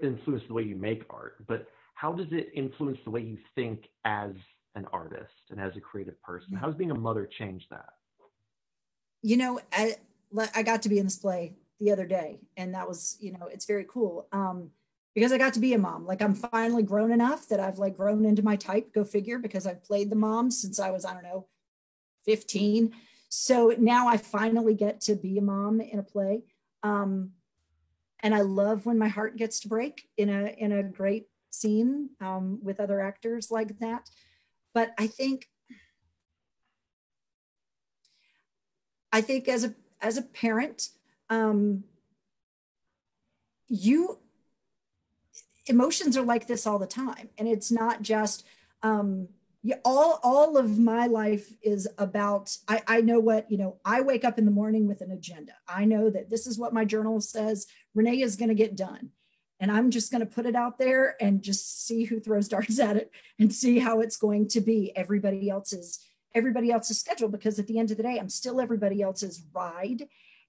influences the way you make art, but how does it influence the way you think as an artist and as a creative person? How does being a mother change that? You know, I got to be in this play the other day, and that was, you know, it's very cool, because I got to be a mom. Like, I'm finally grown enough that I've like grown into my type, go figure, because I've played the mom since I was, I don't know, 15. So now I finally get to be a mom in a play. And I love when my heart gets to break in a great scene with other actors like that. But I think as a parent, emotions are like this all the time. And it's not just, all of my life is about, I know what, you know, I wake up in the morning with an agenda. I know that this is what my journal says Renee is going to get done. And I'm just going to put it out there and just see who throws darts at it and see how it's going to be everybody else's schedule. Because at the end of the day, I'm still everybody else's ride.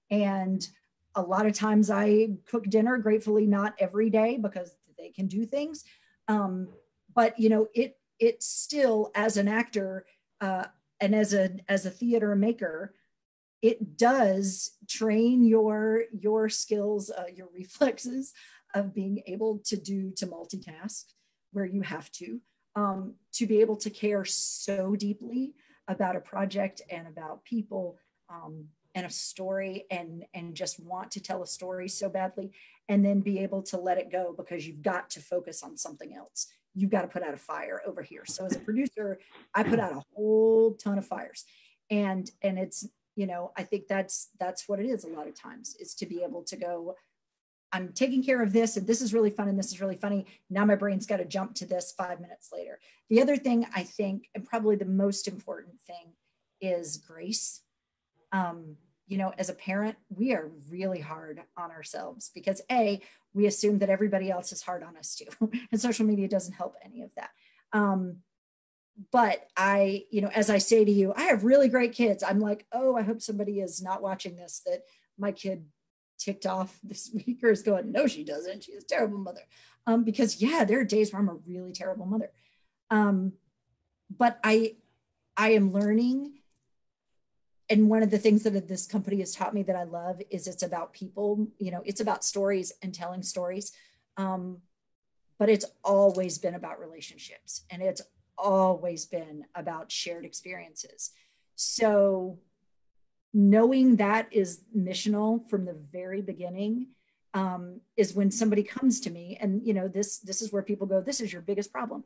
And a lot of times I cook dinner, gratefully not every day, because they can do things. But, you know, it's still, as an actor and as a theater maker, it does train your skills, your reflexes, of being able to multitask where you have to be able to care so deeply about a project and about people, and a story, and just want to tell a story so badly, and then be able to let it go because you've got to focus on something else. You've got to put out a fire over here. So as a producer, I put out a whole ton of fires, and it's, I think that's what it is a lot of times, is to be able to go, I'm taking care of this, and this is really fun, and this is really funny. Now my brain's got to jump to this 5 minutes later. The other thing I think, and probably the most important thing, is grace. As a parent, we are really hard on ourselves because we assume that everybody else is hard on us too. And social media doesn't help any of that. But as I say to you, I have really great kids. I'm like, oh, I hope somebody is not watching this, that my kid ticked off this week or is going, no, she doesn't. She's a terrible mother. Because there are days where I'm a really terrible mother. But I am learning. And one of the things that this company has taught me that I love is it's about people, it's about stories and telling stories. But it's always been about relationships, and it's always been about shared experiences. So knowing that is missional from the very beginning, is when somebody comes to me, and this is where people go, this is your biggest problem.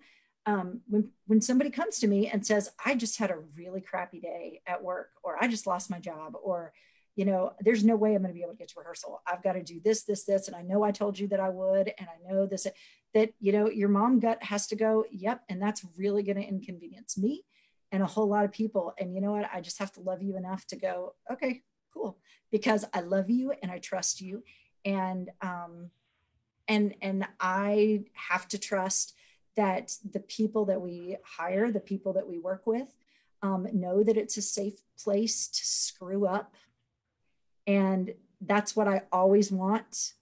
When somebody comes to me and says, I just had a really crappy day at work, or I just lost my job, or there's no way I'm going to be able to get to rehearsal. I've got to do this, and I know I told you that I would, and I know this, that your mom gut has to go, yep, and that's really going to inconvenience me and a whole lot of people. And you know what? I just have to love you enough to go, okay, cool, because I love you and I trust you, and I have to trust that the people that we hire, the people that we work with, know that it's a safe place to screw up. And that's what I always want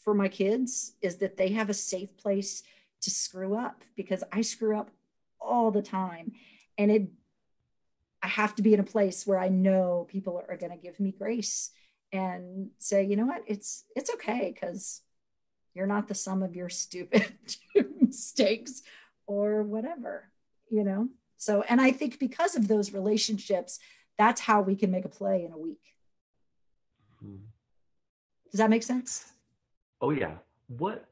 for my kids, is that they have a safe place to screw up, because I screw up all the time. And I have to be in a place where I know people are going to give me grace and say, you know what, it's okay, because you're not the sum of your stupid mistakes or whatever, So, and I think because of those relationships, that's how we can make a play in a week. Does that make sense? Oh yeah. What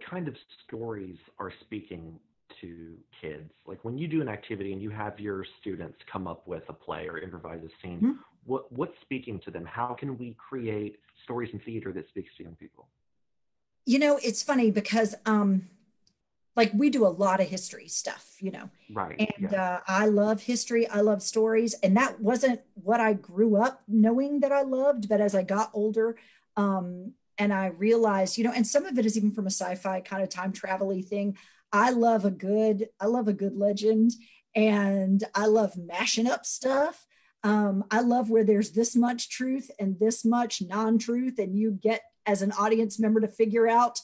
kind of stories are speaking to kids? Like when you do an activity and you have your students come up with a play or improvise a scene, what's speaking to them? How can we create stories in theater that speaks to young people? It's funny because like we do a lot of history stuff, Right. And I love history. I love stories. And that wasn't what I grew up knowing that I loved. But as I got older, and I realized, and some of it is even from a sci-fi kind of time travel-y thing. I love a good legend, and I love mashing up stuff. I love where there's this much truth and this much non-truth, and you get as an audience member to figure out,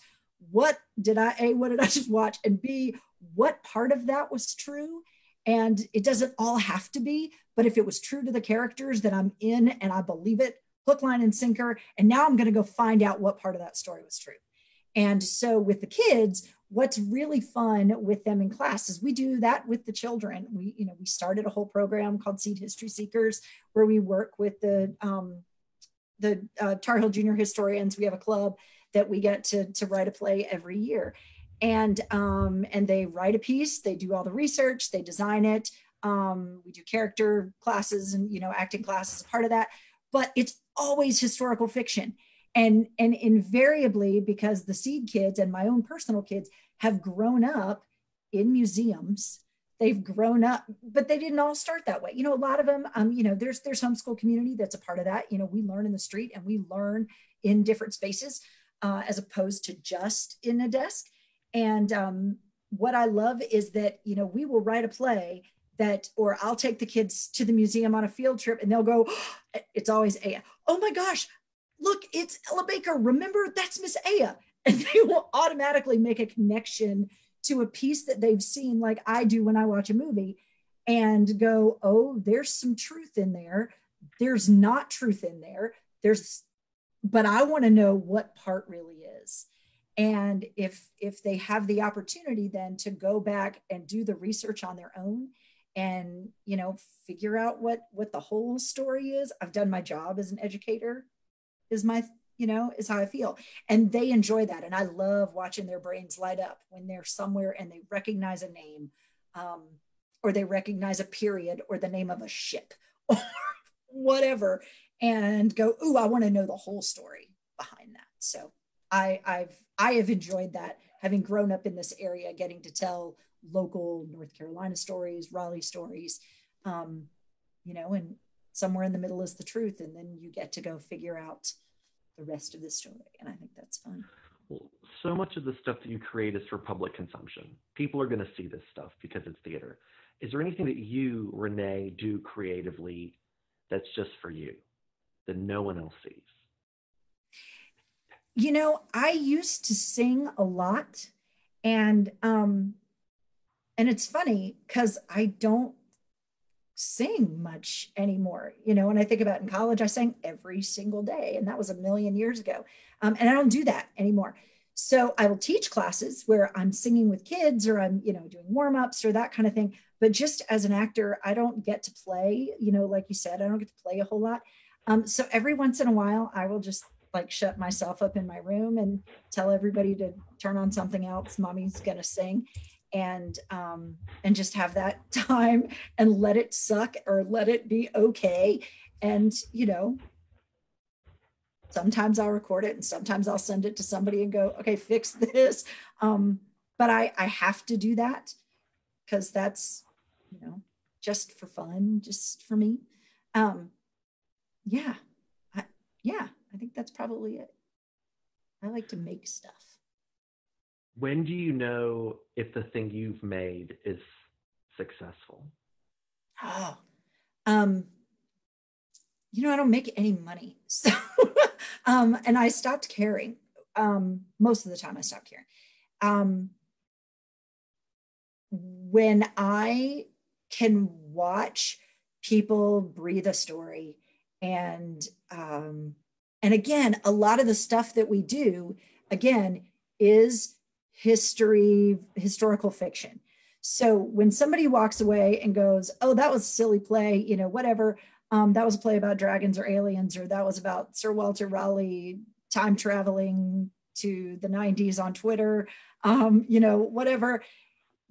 what did I just watch, and B, what part of that was true. And it doesn't all have to be, but if it was true to the characters that I'm in and I believe it, hook, line, and sinker, and now I'm going to go find out what part of that story was true. And so with the kids, what's really fun with them in class is we do that with the children. We started a whole program called Seed History Seekers, where we work with the Tar Heel Junior historians. We have a club that we get to write a play every year. And they write a piece, they do all the research, they design it. We do character classes and, acting classes as part of that, but it's always historical fiction. And invariably, because the Seed kids and my own personal kids have grown up in museums, they've grown up, but they didn't all start that way. A lot of them, there's homeschool community that's a part of that. We learn in the street and we learn in different spaces, as opposed to just in a desk. And what I love is that, we will write a play or I'll take the kids to the museum on a field trip and they'll go, oh, it's always Aya. Oh my gosh, look, it's Ella Baker. Remember, that's Miss Aya. And they will automatically make a connection to a piece that they've seen, like I do when I watch a movie, and go, oh, there's some truth in there. There's not truth in there. But I want to know what part really is. And if they have the opportunity then to go back and do the research on their own and, you know, figure out what the whole story is, I've done my job as an educator, is my, you know, is how I feel. And they enjoy that. And I love watching their brains light up when they're somewhere and they recognize a name, or they recognize a period or the name of a ship or whatever, and go, ooh, I want to know the whole story behind that. So I have enjoyed that, having grown up in this area, getting to tell local North Carolina stories, Raleigh stories, you know, and somewhere in the middle is the truth. And then you get to go figure out the rest of the story. And I think that's fun. Well, so much of the stuff that you create is for public consumption. People are going to see this stuff because it's theater. Is there anything that you, Renee, do creatively that's just for you, that no one else sees? You know, I used to sing a lot, and it's funny because I don't sing much anymore. You know, when I think about in college, I sang every single day, and that was a million years ago. And I don't do that anymore. So I will teach classes where I'm singing with kids, or I'm, you know, doing warm-ups or that kind of thing. But just as an actor, I don't get to play, you know, like you said, I don't get to play a whole lot. So every once in a while, I will just like shut myself up in my room and tell everybody to turn on something else. Mommy's gonna sing, and just have that time and let it suck or let it be okay. And, you know, sometimes I'll record it and sometimes I'll send it to somebody and go, okay, fix this. But I have to do that because that's, you know, just for fun, just for me. Yeah, I think that's probably it. I like to make stuff. When do you know if the thing you've made is successful? Oh, you know, I don't make any money. So, and I stopped caring. Most of the time I stopped caring. When I can watch people breathe a story, and again, a lot of the stuff that we do, again, is historical fiction. So when somebody walks away and goes, oh, that was a silly play, you know, whatever, that was a play about dragons or aliens, or that was about Sir Walter Raleigh time traveling to the 90s on Twitter, you know, whatever.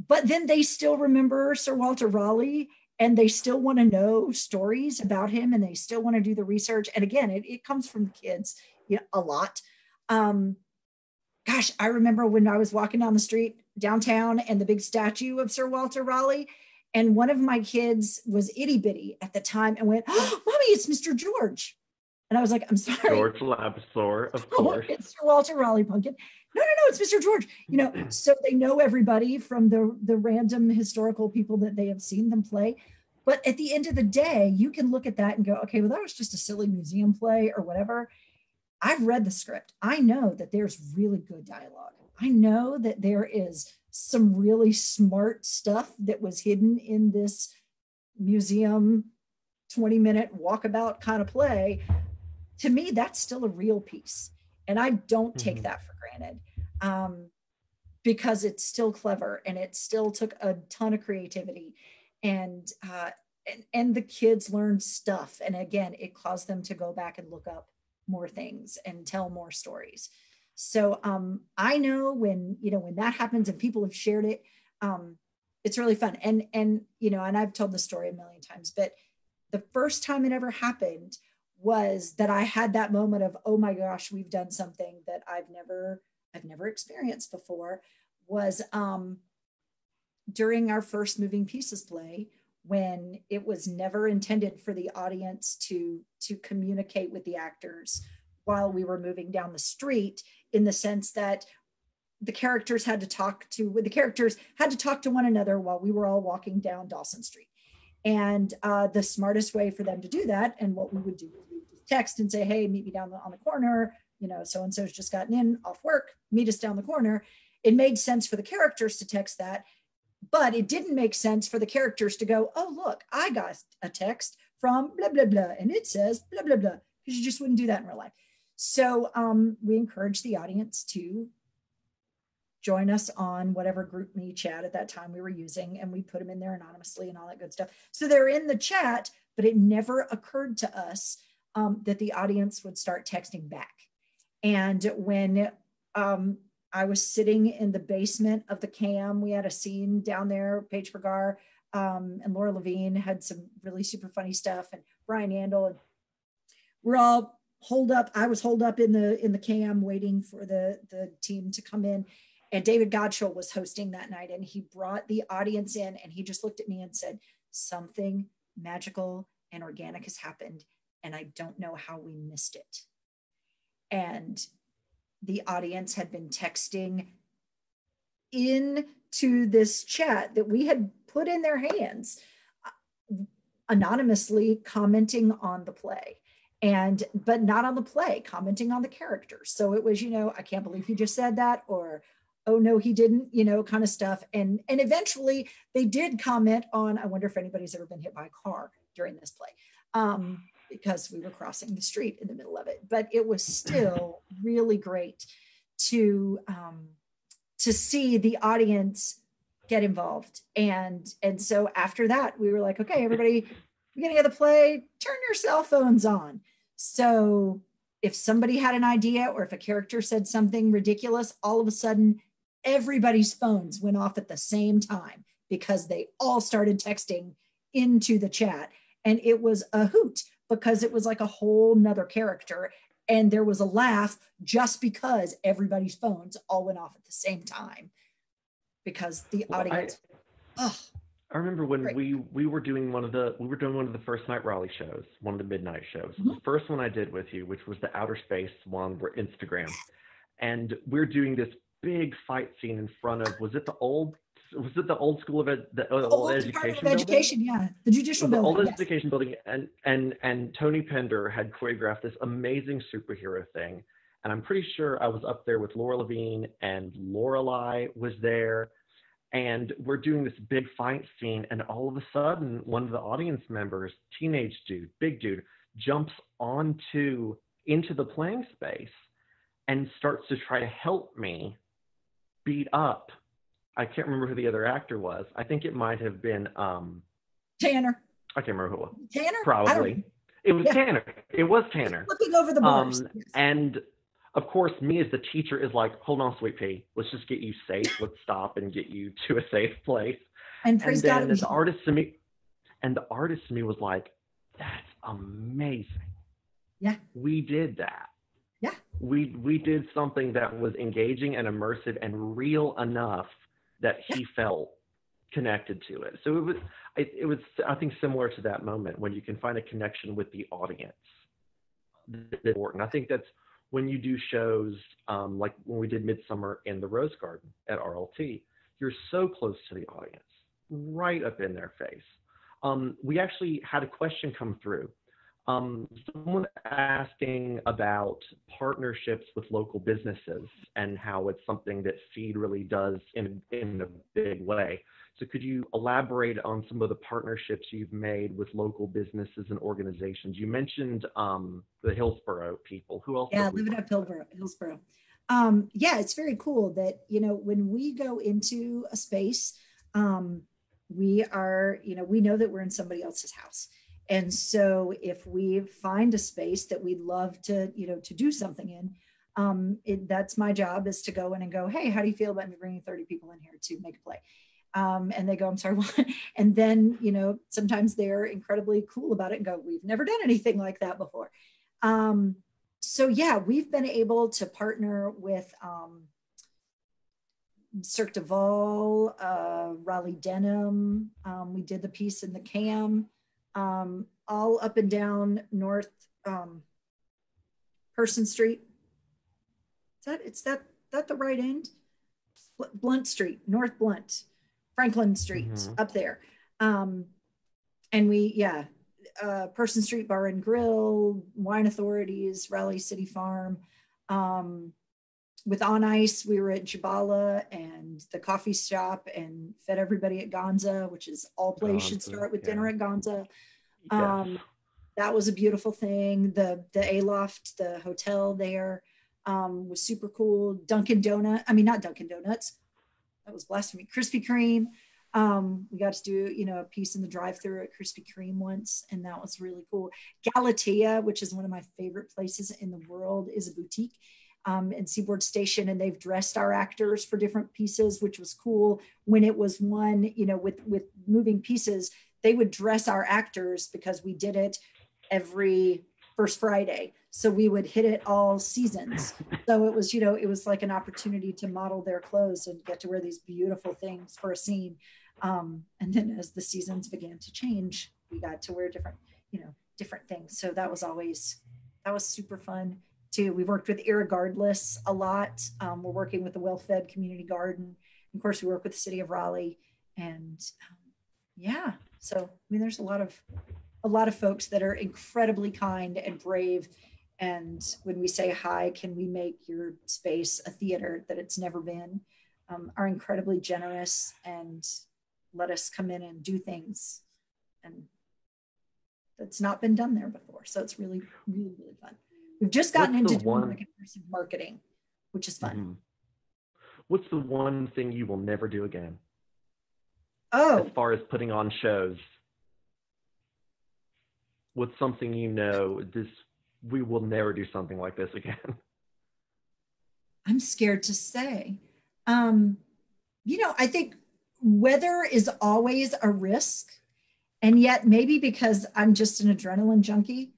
But then they still remember Sir Walter Raleigh, and they still want to know stories about him, and they still want to do the research. And again, it comes from the kids, you know, a lot. Gosh, I remember when I was walking down the street downtown and the big statue of Sir Walter Raleigh, and one of my kids was itty bitty at the time and went, oh, Mommy, it's Mr. George. And I was like, I'm sorry. George Labsor, of course. Oh, it's Sir Walter Raleigh, pumpkin. No, it's Mr. George. You know, so they know everybody from the random historical people that they have seen them play. But at the end of the day, you can look at that and go, okay, well, that was just a silly museum play or whatever. I've read the script. I know that there's really good dialogue. I know that there is some really smart stuff that was hidden in this museum 20-minute walkabout kind of play. To me, that's still a real piece. And I don't take that for granted, because it's still clever and it still took a ton of creativity, and the kids learned stuff. And again, it caused them to go back and look up more things and tell more stories. So I know when that happens and people have shared it, it's really fun. And you know, and I've told the story a million times, but the first time it ever happened was that I had that moment of, oh my gosh, we've done something that I've never experienced before, was during our first Moving Pieces play, when it was never intended for the audience to communicate with the actors while we were moving down the street, in the sense that the characters had to talk to one another while we were all walking down Dawson Street. And the smartest way for them to do that, and what we would do, is we would text and say, hey, meet me down on the corner, you know, so-and-so's just gotten in off work, meet us down the corner. It made sense for the characters to text that, but it didn't make sense for the characters to go, oh, look, I got a text from blah, blah, blah, and it says blah, blah, blah, because you just wouldn't do that in real life. So we encourage the audience to join us on whatever group me chat at that time we were using, and we put them in there anonymously and all that good stuff. So they're in the chat, but it never occurred to us that the audience would start texting back. And when I was sitting in the basement of the CAM, we had a scene down there, Paige Bergar and Laura Levine had some really super funny stuff, and Brian Yandel, and we're all holed up. I was holed up in the CAM waiting for the team to come in. And David Godshall was hosting that night, and he brought the audience in, and he just looked at me and said, something magical and organic has happened, and I don't know how we missed it. And the audience had been texting into this chat that we had put in their hands, anonymously commenting on the play. But not on the play, commenting on the characters. So it was, I can't believe he just said that, or, oh no, he didn't, kind of stuff. And eventually they did comment on, I wonder if anybody's ever been hit by a car during this play, because we were crossing the street in the middle of it. But it was still really great to see the audience get involved. And so after that, we were like, okay, everybody, beginning of the play, turn your cell phones on. So if somebody had an idea, or if a character said something ridiculous, all of a sudden everybody's phones went off at the same time, because they all started texting into the chat. And it was a hoot, because it was like a whole nother character. And there was a laugh just because everybody's phones all went off at the same time, because the audience. I remember when we were doing one of the first night Raleigh shows, one of the midnight shows. Mm-hmm. The first one I did with you, which was the outer space one for Instagram, and we're doing this big fight scene in front of, was it the old school of the old education building? Education, yeah, the judicial building. The old education building, and Tony Pender had choreographed this amazing superhero thing, and I'm pretty sure I was up there with Laura Levine, and Lorelai was there. And we're doing this big fight scene, and all of a sudden, one of the audience members, teenage dude, big dude, jumps into the playing space and starts to try to help me beat up. I can't remember who the other actor was. I think it might have been Tanner. I can't remember who it was. Tanner? Probably. It was Tanner. It was Tanner. Looking over the bars. Yes. And of course, me as the teacher is like, hold on, sweet pea, let's just get you safe. Let's stop and get you to a safe place. And praise God. And the artist to me was like, that's amazing. Yeah. We did that. Yeah. We did something that was engaging and immersive and real enough that he felt connected to it. So it was, I think, similar to that moment when you can find a connection with the audience. That's important. I think that's when you do shows like when we did Midsummer in the Rose Garden at RLT, you're so close to the audience, right up in their face. We actually had a question come through. Someone asking about partnerships with local businesses and how it's something that Feed really does in a big way. So could you elaborate on some of the partnerships you've made with local businesses and organizations? You mentioned the Hillsborough people. Who else? Yeah, Live It Up Hillsborough. Yeah, it's very cool that, when we go into a space, we are, we know that we're in somebody else's house. And so if we find a space that we'd love to, to do something in, that's my job, is to go in and go, hey, how do you feel about me bringing 30 people in here to make a play? And they go, I'm sorry, what? And then, sometimes they're incredibly cool about it and go, we've never done anything like that before. So yeah, we've been able to partner with Cirque du Val, Raleigh Denim. We did the piece in the CAM, all up and down North Person Street. Is that the right end? Blunt Street, North Blunt, Franklin Street, up there. And we, Person Street Bar and Grill, Wine Authorities, Raleigh City Farm. With On Ice, we were at Jabala and the coffee shop and fed everybody at Gonza, which is all plays should start with dinner at Gonza. That was a beautiful thing. The Aloft, the hotel there. was super cool. Not Dunkin' Donuts. That was blasphemy. Krispy Kreme. We got to do, a piece in the drive-thru at Krispy Kreme once, and that was really cool. Galatea, which is one of my favorite places in the world, is a boutique in Seaboard Station, and they've dressed our actors for different pieces, which was cool. When it was one, with moving pieces, they would dress our actors because we did it every first Friday. So we would hit it all seasons. So it was like an opportunity to model their clothes and get to wear these beautiful things for a scene. And then as the seasons began to change, we got to wear different things. So that was super fun too. We worked with Irregardless a lot. We're working with the Well-Fed Community Garden. Of course, we work with the city of Raleigh, and yeah. So, there's a lot of folks that are incredibly kind and brave. And when we say, hi, can we make your space a theater that it's never been, are incredibly generous and let us come in and do things. And that's not been done there before. So it's really, really, really fun. We've just gotten into doing like immersive marketing, which is fun. Mm-hmm. What's the one thing you will never do again? Oh. As far as putting on shows. What's something we will never do something like this again? I'm scared to say. I think weather is always a risk. And yet maybe because I'm just an adrenaline junkie,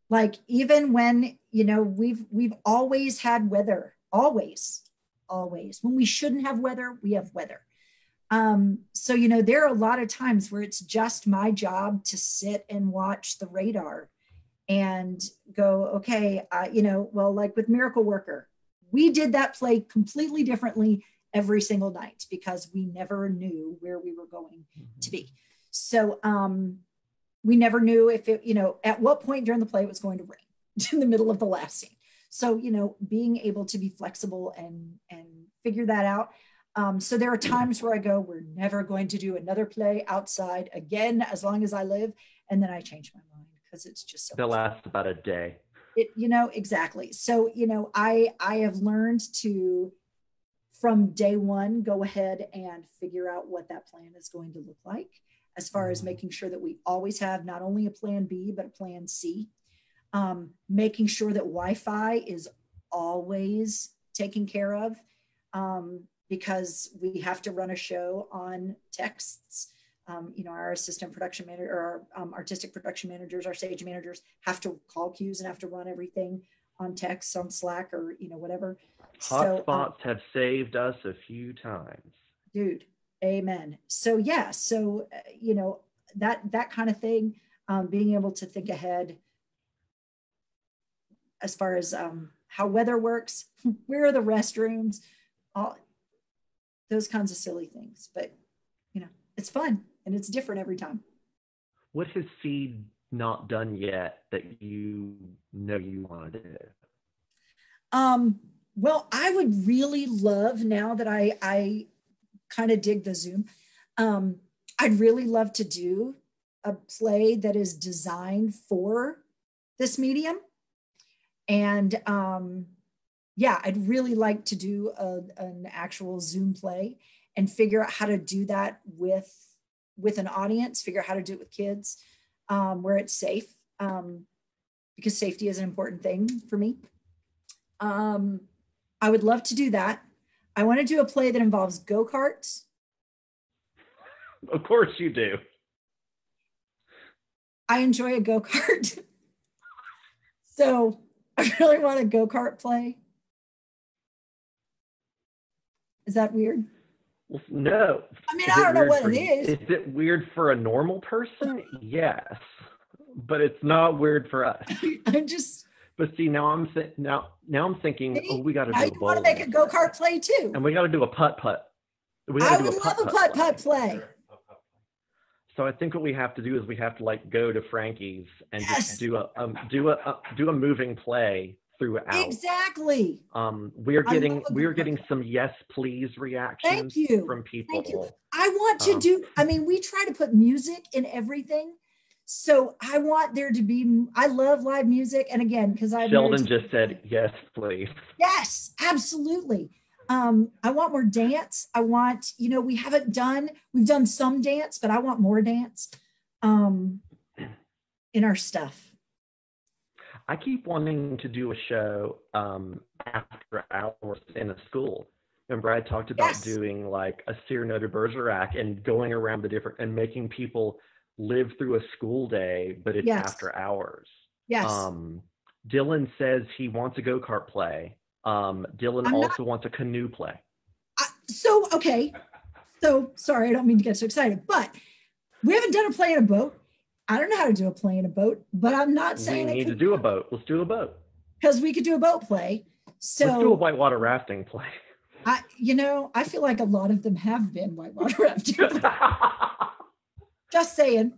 like even when, we've always had weather, always. When we shouldn't have weather, we have weather. So, there are a lot of times where it's just my job to sit and watch the radar and go, okay, like with Miracle Worker, we did that play completely differently every single night because we never knew where we were going to be. So we never knew if it, at what point during the play it was going to rain in the middle of the last scene. So, being able to be flexible and figure that out. So there are times where I go, we're never going to do another play outside again, as long as I live. And then I change my mind because it's just so. They'll last about a day. Exactly. So, I have learned to, from day one, go ahead and figure out what that plan is going to look like, as far as making sure that we always have not only a plan B, but a plan C. Making sure that Wi-Fi is always taken care of, because we have to run a show on texts. Our assistant production manager, or our artistic production managers, our stage managers have to call cues and have to run everything on text, on Slack, or whatever. Hotspots have saved us a few times. Dude, amen. So yeah, that kind of thing, being able to think ahead as far as how weather works, where are the restrooms, all those kinds of silly things. But it's fun and it's different every time. What has Seed not done yet that you want to do? Well, I would really love, now that I kind of dig the Zoom, I'd really love to do a play that is designed for this medium. And I'd really like to do an actual Zoom play and figure out how to do that with an audience, figure out how to do it with kids, where it's safe, because safety is an important thing for me. I would love to do that. I want to do a play that involves go-karts. Of course you do. I enjoy a go-kart. So I really want a go-kart play. Is that weird? Well, no. I don't know what it is. Is it weird for a normal person? Yes. But it's not weird for us. I'm just... But see, now I'm thinking, we got to do a bowling. I want to make a go-kart play too. And we got to do a putt-putt. I would love a putt-putt play. So I think what we have to do is we have to go to Frankie's and just do a moving play throughout. Exactly. We're getting some yes please reactions from people. Thank you. I want to do. We try to put music in everything. So I want there to be, I love live music. And again, because Sheldon just said, yes, please. Yes, absolutely. I want more dance. I want, we've done some dance, but I want more dance in our stuff. I keep wanting to do a show after hours in a school. Remember, I talked about doing like a Cyrano de Bergerac and going around the different and making people live through a school day, but it's after hours. Yes. Dylan says he wants a go-kart play. Dylan also wants a canoe play. Okay. So sorry, I don't mean to get so excited, but we haven't done a play in a boat. I don't know how to do a play in a boat, but I'm not saying we need to do a boat. Let's do a boat. Because we could do a boat play. So let's do a whitewater rafting play. I feel like a lot of them have been whitewater rafting. Just saying.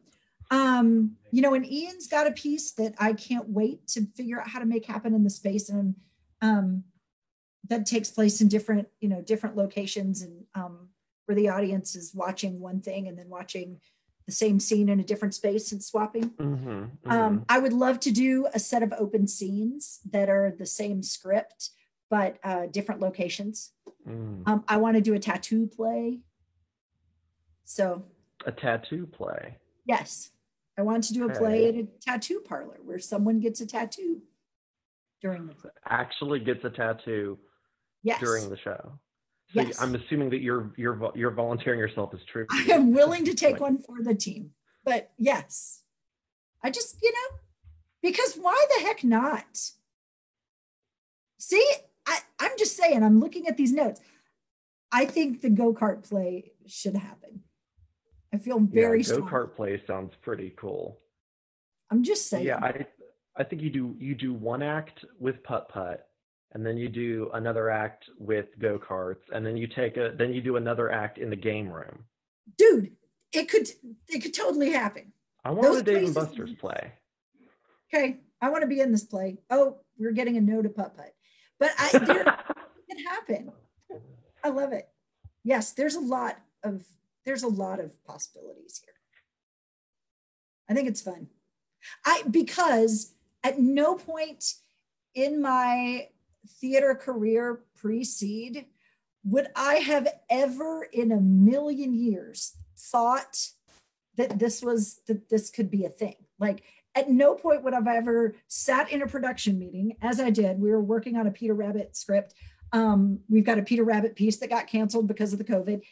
And Ian's got a piece that I can't wait to figure out how to make happen in the space, and that takes place in different locations, and where the audience is watching one thing and then watching the same scene in a different space and swapping. I would love to do a set of open scenes that are the same script, but different locations. I want to do a tattoo play. So a tattoo play? Yes. I want to do a play at a tattoo parlor where someone gets a tattoo during the play. Actually gets a tattoo during the show. So yes. I'm assuming that you're volunteering yourself as true. I am willing to take one for the team. But yes. I just, because why the heck not? See, I'm just saying, I'm looking at these notes. I think the go-kart play should happen. I feel very strong. Go-kart play sounds pretty cool. I'm just saying. Yeah, I think you do one act with putt-putt, and then you do another act with go-karts, and then you do another act in the game room. Dude, it could totally happen. I want a Dave & Buster's play. Okay, I want to be in this play. Oh, we're getting a no to putt-putt. But it can happen. I love it. Yes, there's a lot of possibilities here. I think it's fun. Because at no point in my theater career pre-seed would I have ever in a million years thought that this could be a thing. Like, at no point would I've ever sat in a production meeting, as I did. We were working on a Peter Rabbit script. We've got a Peter Rabbit piece that got canceled because of the COVID,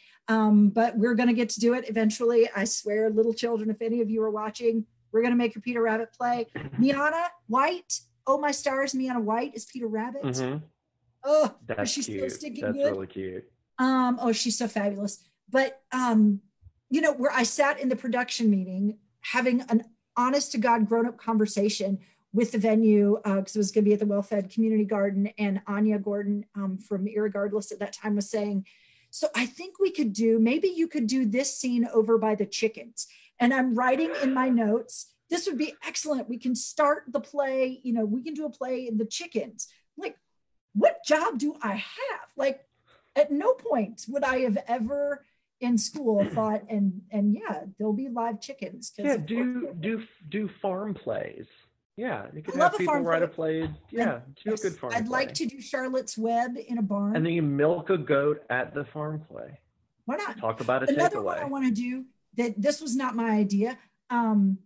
but we're going to get to do it eventually. I swear, little children, if any of you are watching, we're going to make a Peter Rabbit play. Miana White, oh my stars, Miana White is Peter Rabbit. Mm-hmm. Oh, that's she's cute. So stinking that's good. Really cute. Oh, she's so fabulous. But where I sat in the production meeting having an honest to God grown-up conversation with the venue, because it was going to be at the Well-Fed Community Garden, and Anya Gordon from Irregardless at that time was saying, so I think maybe you could do this scene over by the chickens. And I'm writing in my notes, this would be excellent. We can start the play, we can do a play in the chickens. Like, what job do I have? Like, at no point would I have ever in school thought, and yeah, there'll be live chickens. Yeah, do farm plays. Yeah, you could have people write a play. Yeah, do a good farm play. I'd like to do Charlotte's Web in a barn. And then you milk a goat at the farm play. Why not? Talk about a Another takeaway. one I want to do, that this was not my idea. None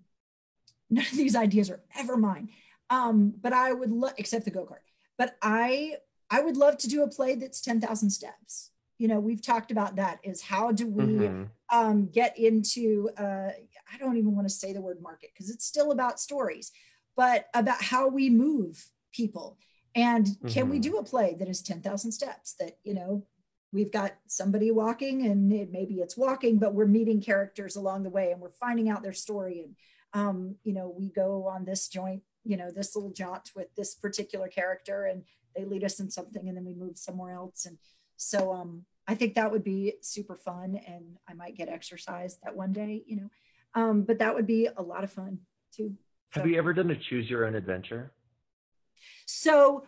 of these ideas are ever mine. But I would except the go-kart. But I would love to do a play that's 10,000 steps. We've talked about that, is how do we get into, I don't even want to say the word market because it's still about stories, but about how we move people. And can we do a play that is 10,000 steps, that, we've got somebody walking and maybe it's walking, but we're meeting characters along the way and we're finding out their story. And, we go on this this little jaunt with this particular character and they lead us in something and then we move somewhere else. And so I think that would be super fun, and I might get exercise that one day, but that would be a lot of fun too. Have you ever done a choose your own adventure? So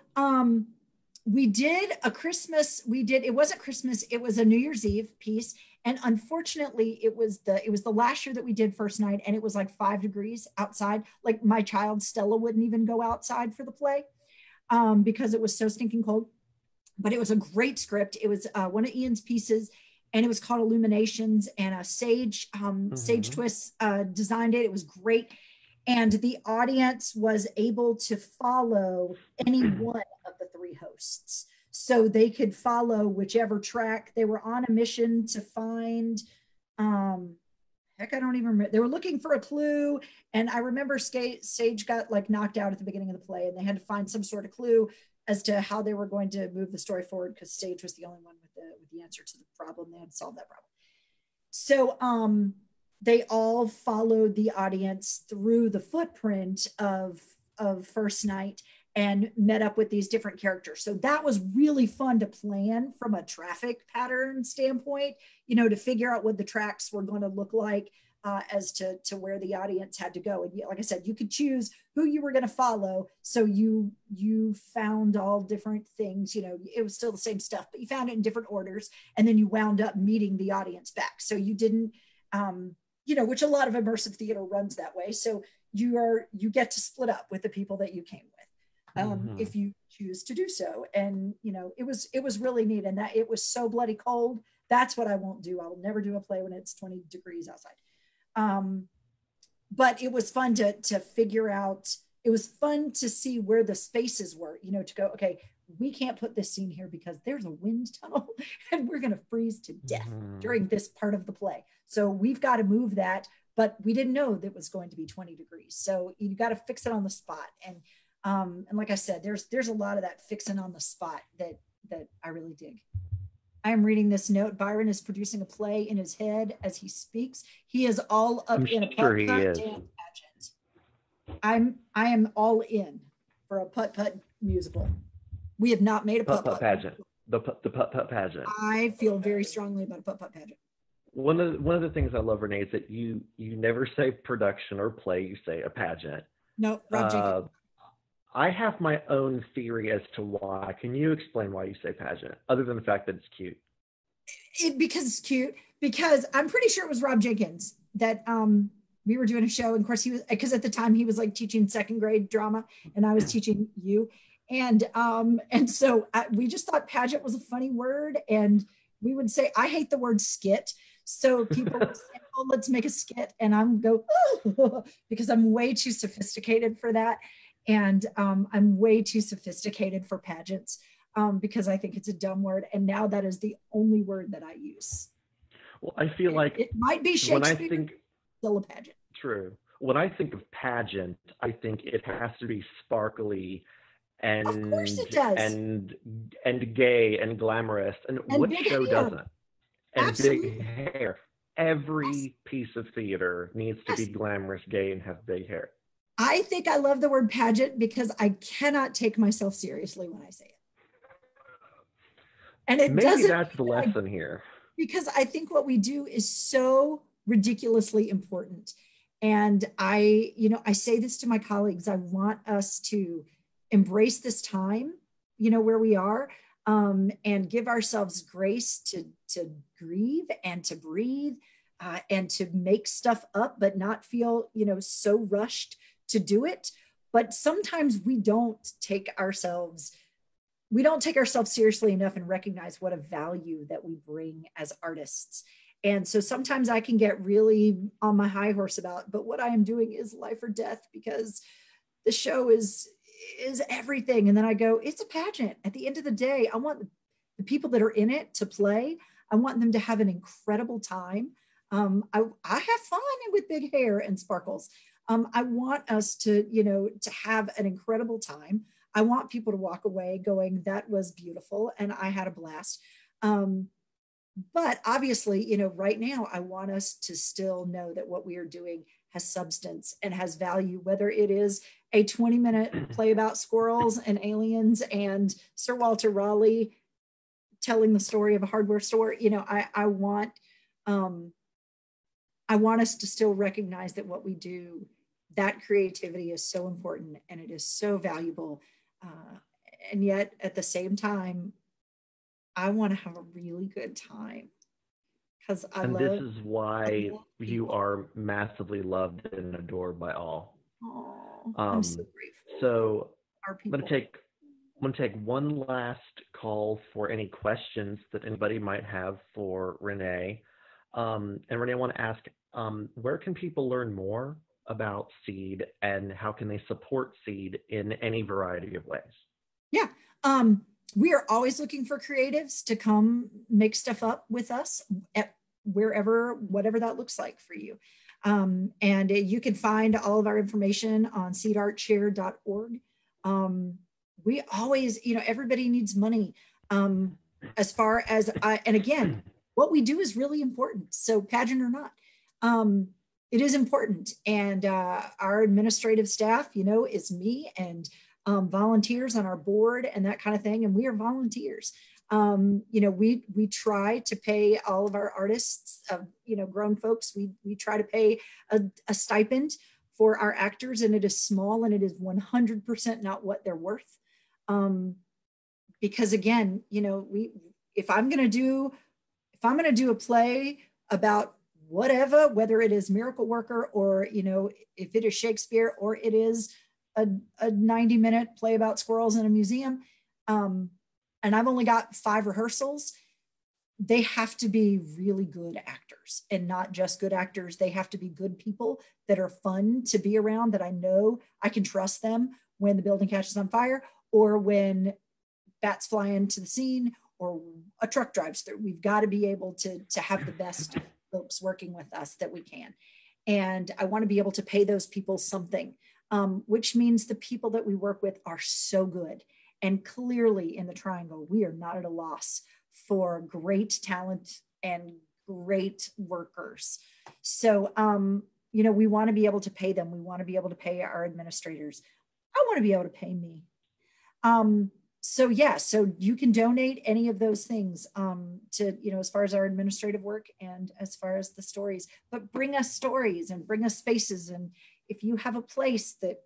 we did a Christmas, it wasn't Christmas, it was a New Year's Eve piece. And unfortunately, it was the last year that we did first night, and it was like 5 degrees outside. Like my child Stella wouldn't even go outside for the play because it was so stinking cold. But it was a great script. It was one of Ian's pieces, and it was called Illuminations, and a Sage Twist designed it. It was great. And the audience was able to follow any one of the 3 hosts. So they could follow whichever track. They were on a mission to find, heck, I don't even remember. They were looking for a clue. And I remember Sage got like knocked out at the beginning of the play, and they had to find some sort of clue as to how they were going to move the story forward, because Sage was the only one with the answer to the problem. They had to solve that problem. So they all followed the audience through the footprint of first night and met up with these different characters. So that was really fun to plan from a traffic pattern standpoint, you know, to figure out what the tracks were going to look like as to where the audience had to go. And like I said, you could choose who you were going to follow. So you found all different things, you know, it was still the same stuff, but you found it in different orders. And then you wound up meeting the audience back. So you didn't, you know, which a lot of immersive theater runs that way. So you get to split up with the people that you came with. If you choose to do so. And, you know, it was really neat. And that it was so bloody cold. That's what I won't do. I will never do a play when it's 20 degrees outside. But it was fun to figure out, it was fun to see where the spaces were, you know, to go, okay, we can't put this scene here because there's a wind tunnel and we're going to freeze to death during this part of the play. So we've got to move that, but we didn't know that it was going to be 20 degrees. So you got to fix it on the spot. And like I said, there's a lot of that fixing on the spot that I really dig. I am reading this note. Byron is producing a play in his head as he speaks. He is all up in a putt-putt dance pageant. I am all in for a putt-putt musical. We have not made a putt-putt pageant. The putt-putt pageant. I feel very strongly about a putt-putt pageant. One of the things I love, Renee, is that you never say production or play. You say a pageant. No, Rob Jenkins. I have my own theory as to why. Can you explain why you say pageant, other than the fact that it's cute? Because it's cute. Because I'm pretty sure it was Rob Jenkins that we were doing a show. And of course, he was, because at the time he was like teaching 2nd grade drama, and I was teaching you. And so we just thought pageant was a funny word, and we would say, I hate the word skit. So people would say, oh, let's make a skit, and I'm go oh, because I'm way too sophisticated for that. And I'm way too sophisticated for pageants because I think it's a dumb word. And now that is the only word that I use. Well, I feel like it might be Shakespeare, when I think, still a pageant. True. When I think of pageant, I think it has to be sparkly and, of course it does. and gay and glamorous. And what show doesn't? And Absolutely. Big hair. Every piece of theater needs to be glamorous, gay, and have big hair. I think I love the word pageant because I cannot take myself seriously when I say it. And it maybe that's the lesson here. Because I think what we do is so ridiculously important. And I say this to my colleagues, I want us to embrace this time, you know, where we are, and give ourselves grace to grieve and to breathe and to make stuff up, but not feel, you know, so rushed to do it. But sometimes we don't take ourselves seriously enough and recognize what a value that we bring as artists. And so sometimes I can get really on my high horse about, but what I am doing is life or death because the show is everything. And then I go, it's a pageant. At the end of the day, I want the people that are in it to play. I want them to have an incredible time. I have fun with big hair and sparkles. I want us to, you know, to have an incredible time. I want people to walk away going, that was beautiful. And I had a blast. But obviously, you know, right now, I want us to still know that what we are doing has substance and has value, whether it is a 20-minute play about squirrels and aliens and Sir Walter Raleigh telling the story of a hardware store. You know, I want us to still recognize that what we do, that creativity is so important and it is so valuable. And yet at the same time, I want to have a really good time because and this is why you are massively loved and adored by all. Oh, I'm so grateful. So Our I'm people. going to take one last call for any questions that anybody might have for Renee. And Renee, I want to ask, where can people learn more about Seed, and how can they support Seed in any variety of ways? Yeah. We are always looking for creatives to come make stuff up with us at whatever that looks like for you. And you can find all of our information on seedartshare.org. We always, everybody needs money. As far as, and again, what we do is really important. So pageant or not, it is important. And our administrative staff, is me and volunteers on our board and that kind of thing. And we are volunteers. We try to pay all of our artists, grown folks. We try to pay a stipend for our actors, and it is small, and it is 100% not what they're worth. Because again, if I'm going to do a play about whatever, whether it is Miracle Worker or, if it is Shakespeare or it is a 90-minute play about squirrels in a museum, and I've only got 5 rehearsals, they have to be really good actors, and not just good actors. They have to be good people that are fun to be around, that I know I can trust them when the building catches on fire, or when bats fly into the scene, or a truck drives through. We've got to be able to have the best folks working with us that we can. And I want to be able to pay those people something, which means the people that we work with are so good. And clearly in the Triangle, we are not at a loss for great talent and great workers. So, we want to be able to pay them. We want to be able to pay our administrators. I want to be able to pay me. So you can donate any of those things to, as far as our administrative work and as far as the stories, but bring us stories and bring us spaces. And if you have a place that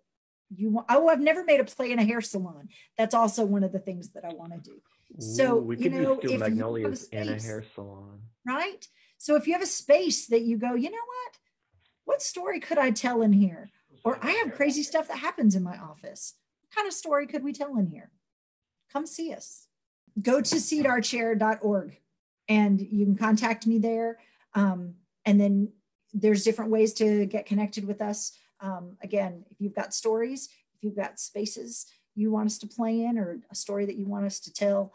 you want, I've never made a play in a hair salon. That's also one of the things that I want to do. So, we could use Steel Magnolias in a hair salon. Right? So if you have a space that you go, what story could I tell in here? Or I have crazy stuff that happens in my office. What kind of story could we tell in here? Come see us. Go to seedartshare.org and you can contact me there. And then there's different ways to get connected with us. Again, if you've got stories, if you've got spaces you want us to play in, or a story that you want us to tell,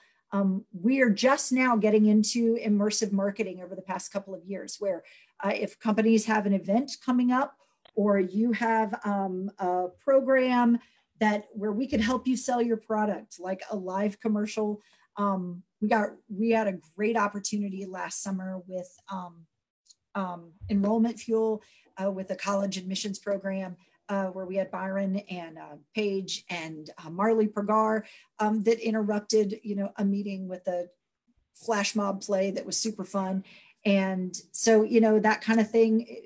we are just now getting into immersive marketing over the past couple of years, where if companies have an event coming up, or you have a program where we could help you sell your product, like a live commercial. We had a great opportunity last summer with Enrollment Fuel, with a college admissions program, where we had Byron and Paige and Marley Pragar that interrupted, a meeting with a flash mob play that was super fun. And so, that kind of thing,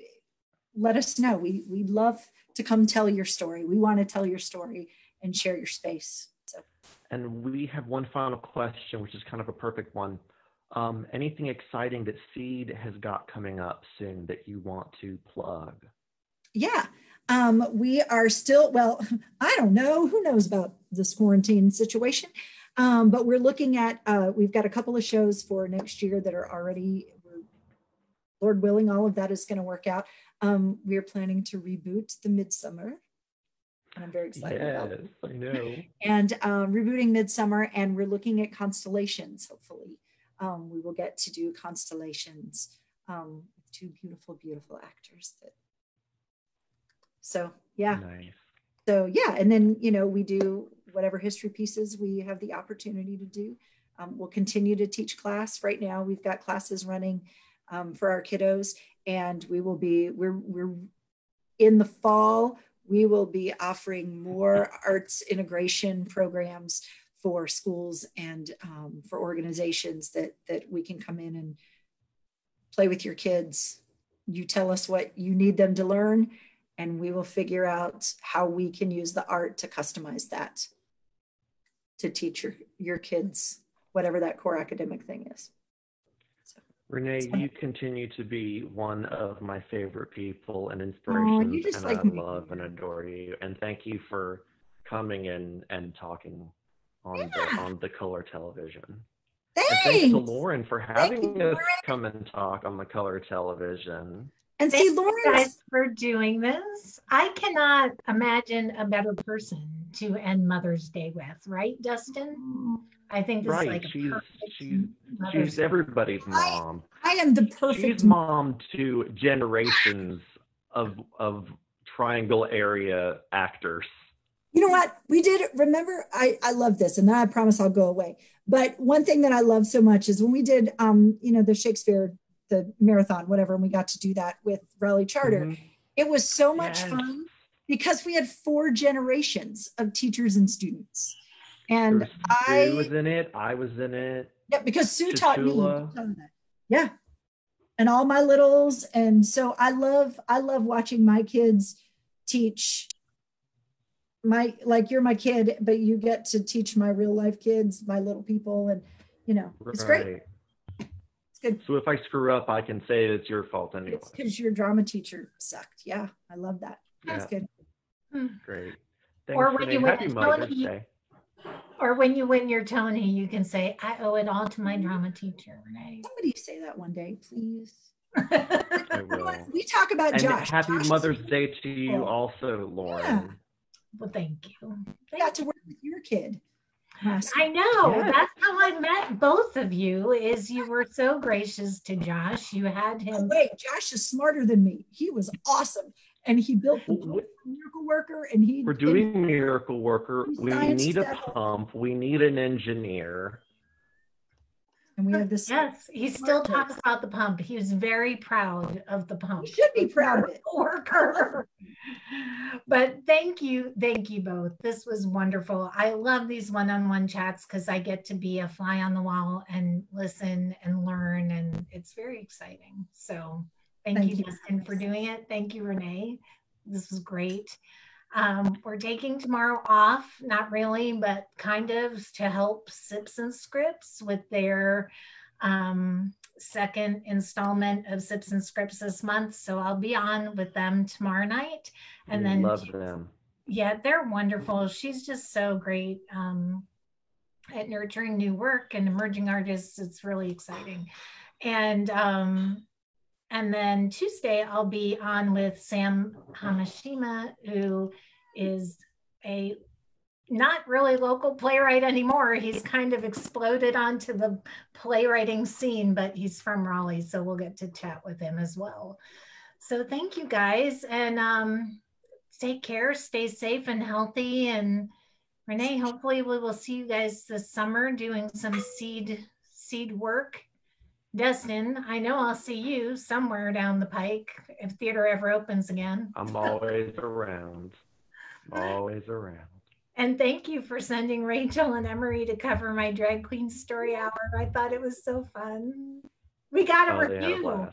let us know. We'd love to come tell your story. We want to tell your story and share your space. So. And we have one final question, which is kind of a perfect one. Anything exciting that Seed has got coming up soon that you want to plug? Yeah. We are still, I don't know, who knows about this quarantine situation, but we're looking at, we've got a couple of shows for next year that are already, Lord willing, all of that is going to work out. We are planning to reboot the Midsummer, and I'm very excited about it. Yes, I know. And rebooting Midsummer, and we're looking at constellations, hopefully. We will get to do constellations with 2 beautiful, beautiful actors. So, yeah. Nice. So, yeah. And then, we do whatever history pieces we have the opportunity to do. We'll continue to teach class. Right now, we've got classes running for our kiddos, and we're in the fall, we will be offering more arts integration programs for schools and for organizations that we can come in and play with your kids. You tell us what you need them to learn, and we will figure out how we can use the art to customize that to teach your kids whatever that core academic thing is. So. Renee, you continue to be one of my favorite people and Oh, inspirations, you just and like I me. love and adore you. And thank you for coming in and talking Yeah, on the color television. And thanks to thanks. Lauren for Thank you, having us Lauren. come and talk on the color television. And Thank see, you guys Lauren's, for doing this. I cannot imagine a better person to end Mother's Day with, right, Dustin? I think this is Right, like a perfect Mother's she's Day. everybody's mom. I am the She's perfect. mom to generations of Triangle area actors. You know what? We did, remember, I love this, and I promise I'll go away. But one thing that I love so much is when we did, the Shakespeare, the marathon, whatever, and we got to do that with Raleigh Charter. Mhm. It was so much Yes. fun because we had 4 generations of teachers and students. And Sue was in it. I was in it. yeah, because Sue taught me. Chatula. Yeah. And all my littles. And so I love watching my kids teach you're my kid, but you get to teach my real life kids, my little people. And, it's great. It's good. So if I screw up, I can say it's your fault anyway. It's because your drama teacher sucked. Yeah. I love that. That's good. Great. Thanks, Or when Renee. you win Happy a Mother's Tony, Day. or when you win your Tony, you can say, "I owe it all to my drama teacher, Renee." Somebody say that one day, please. I will. We talk about And Josh. happy Josh Mother's Day to you also, Lauren. Yeah. Well, thank you. I got to work with your kid. I know. Yes. That's how I met both of you, is you were so gracious to Josh. You had him. Oh, wait, Josh is smarter than me. He was awesome. And he built the pump for Miracle Worker. And We're doing Miracle Worker. We need a pump. We need an engineer. And we have this. Yes, he still talks about the pump. He was very proud of the pump. He should be proud of it. Worker. But thank you both. This was wonderful. I love these one-on-one chats because I get to be a fly on the wall and listen and learn, and it's very exciting. So thank you, Dustin, for doing it. Thank you, Renee. This was great. We're taking tomorrow off, not really, but kind of, to help Sips and Scripts with their second installment of Sips and Scripts this month. So I'll be on with them tomorrow night. And then love them. Yeah, they're wonderful. She's just so great at nurturing new work and emerging artists. It's really exciting. And then Tuesday, I'll be on with Sam Hamashima, who is a not really local playwright anymore. He's kind of exploded onto the playwriting scene, but he's from Raleigh, so we'll get to chat with him as well. So thank you guys, and take care, stay safe and healthy. And Renee, hopefully we will see you guys this summer doing some seed work. Dustin, I know I'll see you somewhere down the pike if theater ever opens again. I'm always around. Always around. And thank you for sending Rachel and Emery to cover my drag queen story hour. I thought it was so fun. We got a review.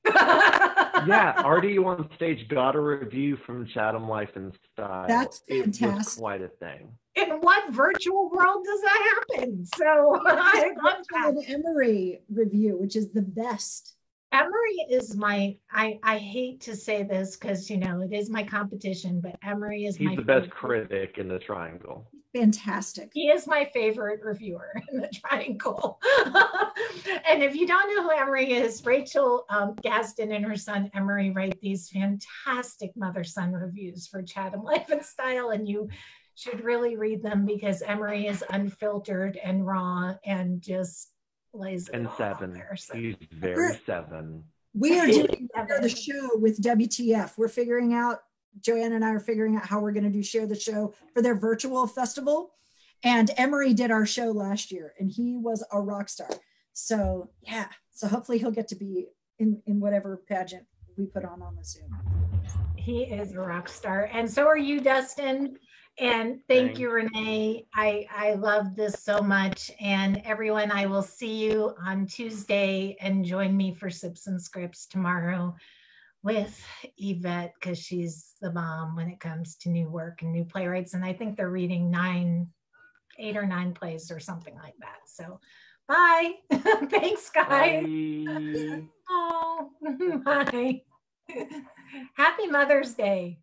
Yeah, RDU on Stage got a review from Chatham Life and Style. That's fantastic. It was quite a thing. In what virtual world does that happen? So I love that. Emery review, which is the best. Emery is I hate to say this because, it is my competition, but Emery is He's the best critic in the Triangle. Fantastic. He is my favorite reviewer in the Triangle. And if you don't know who Emery is, Rachel Gaston and her son Emery write these fantastic mother-son reviews for Chatham Life and Style, and you should really read them because Emery is unfiltered and raw and just lays it all out there. So. He's very seven. We are doing the show with WTF. We're figuring out, Joanne and I are figuring out how we're going to do Share the Show for their virtual festival. And Emery did our show last year and he was a rock star. So yeah, so hopefully he'll get to be in whatever pageant we put on the Zoom. He is a rock star. And so are you, Dustin. And thank you, Renee. I love this so much. And everyone, I will see you on Tuesday and join me for Sips and Scripts tomorrow with Yvette, because she's the bomb when it comes to new work and new playwrights. And I think they're reading 8 or 9 plays or something like that. So Bye. Thanks, guys. Bye. Oh, bye. Happy Mother's Day.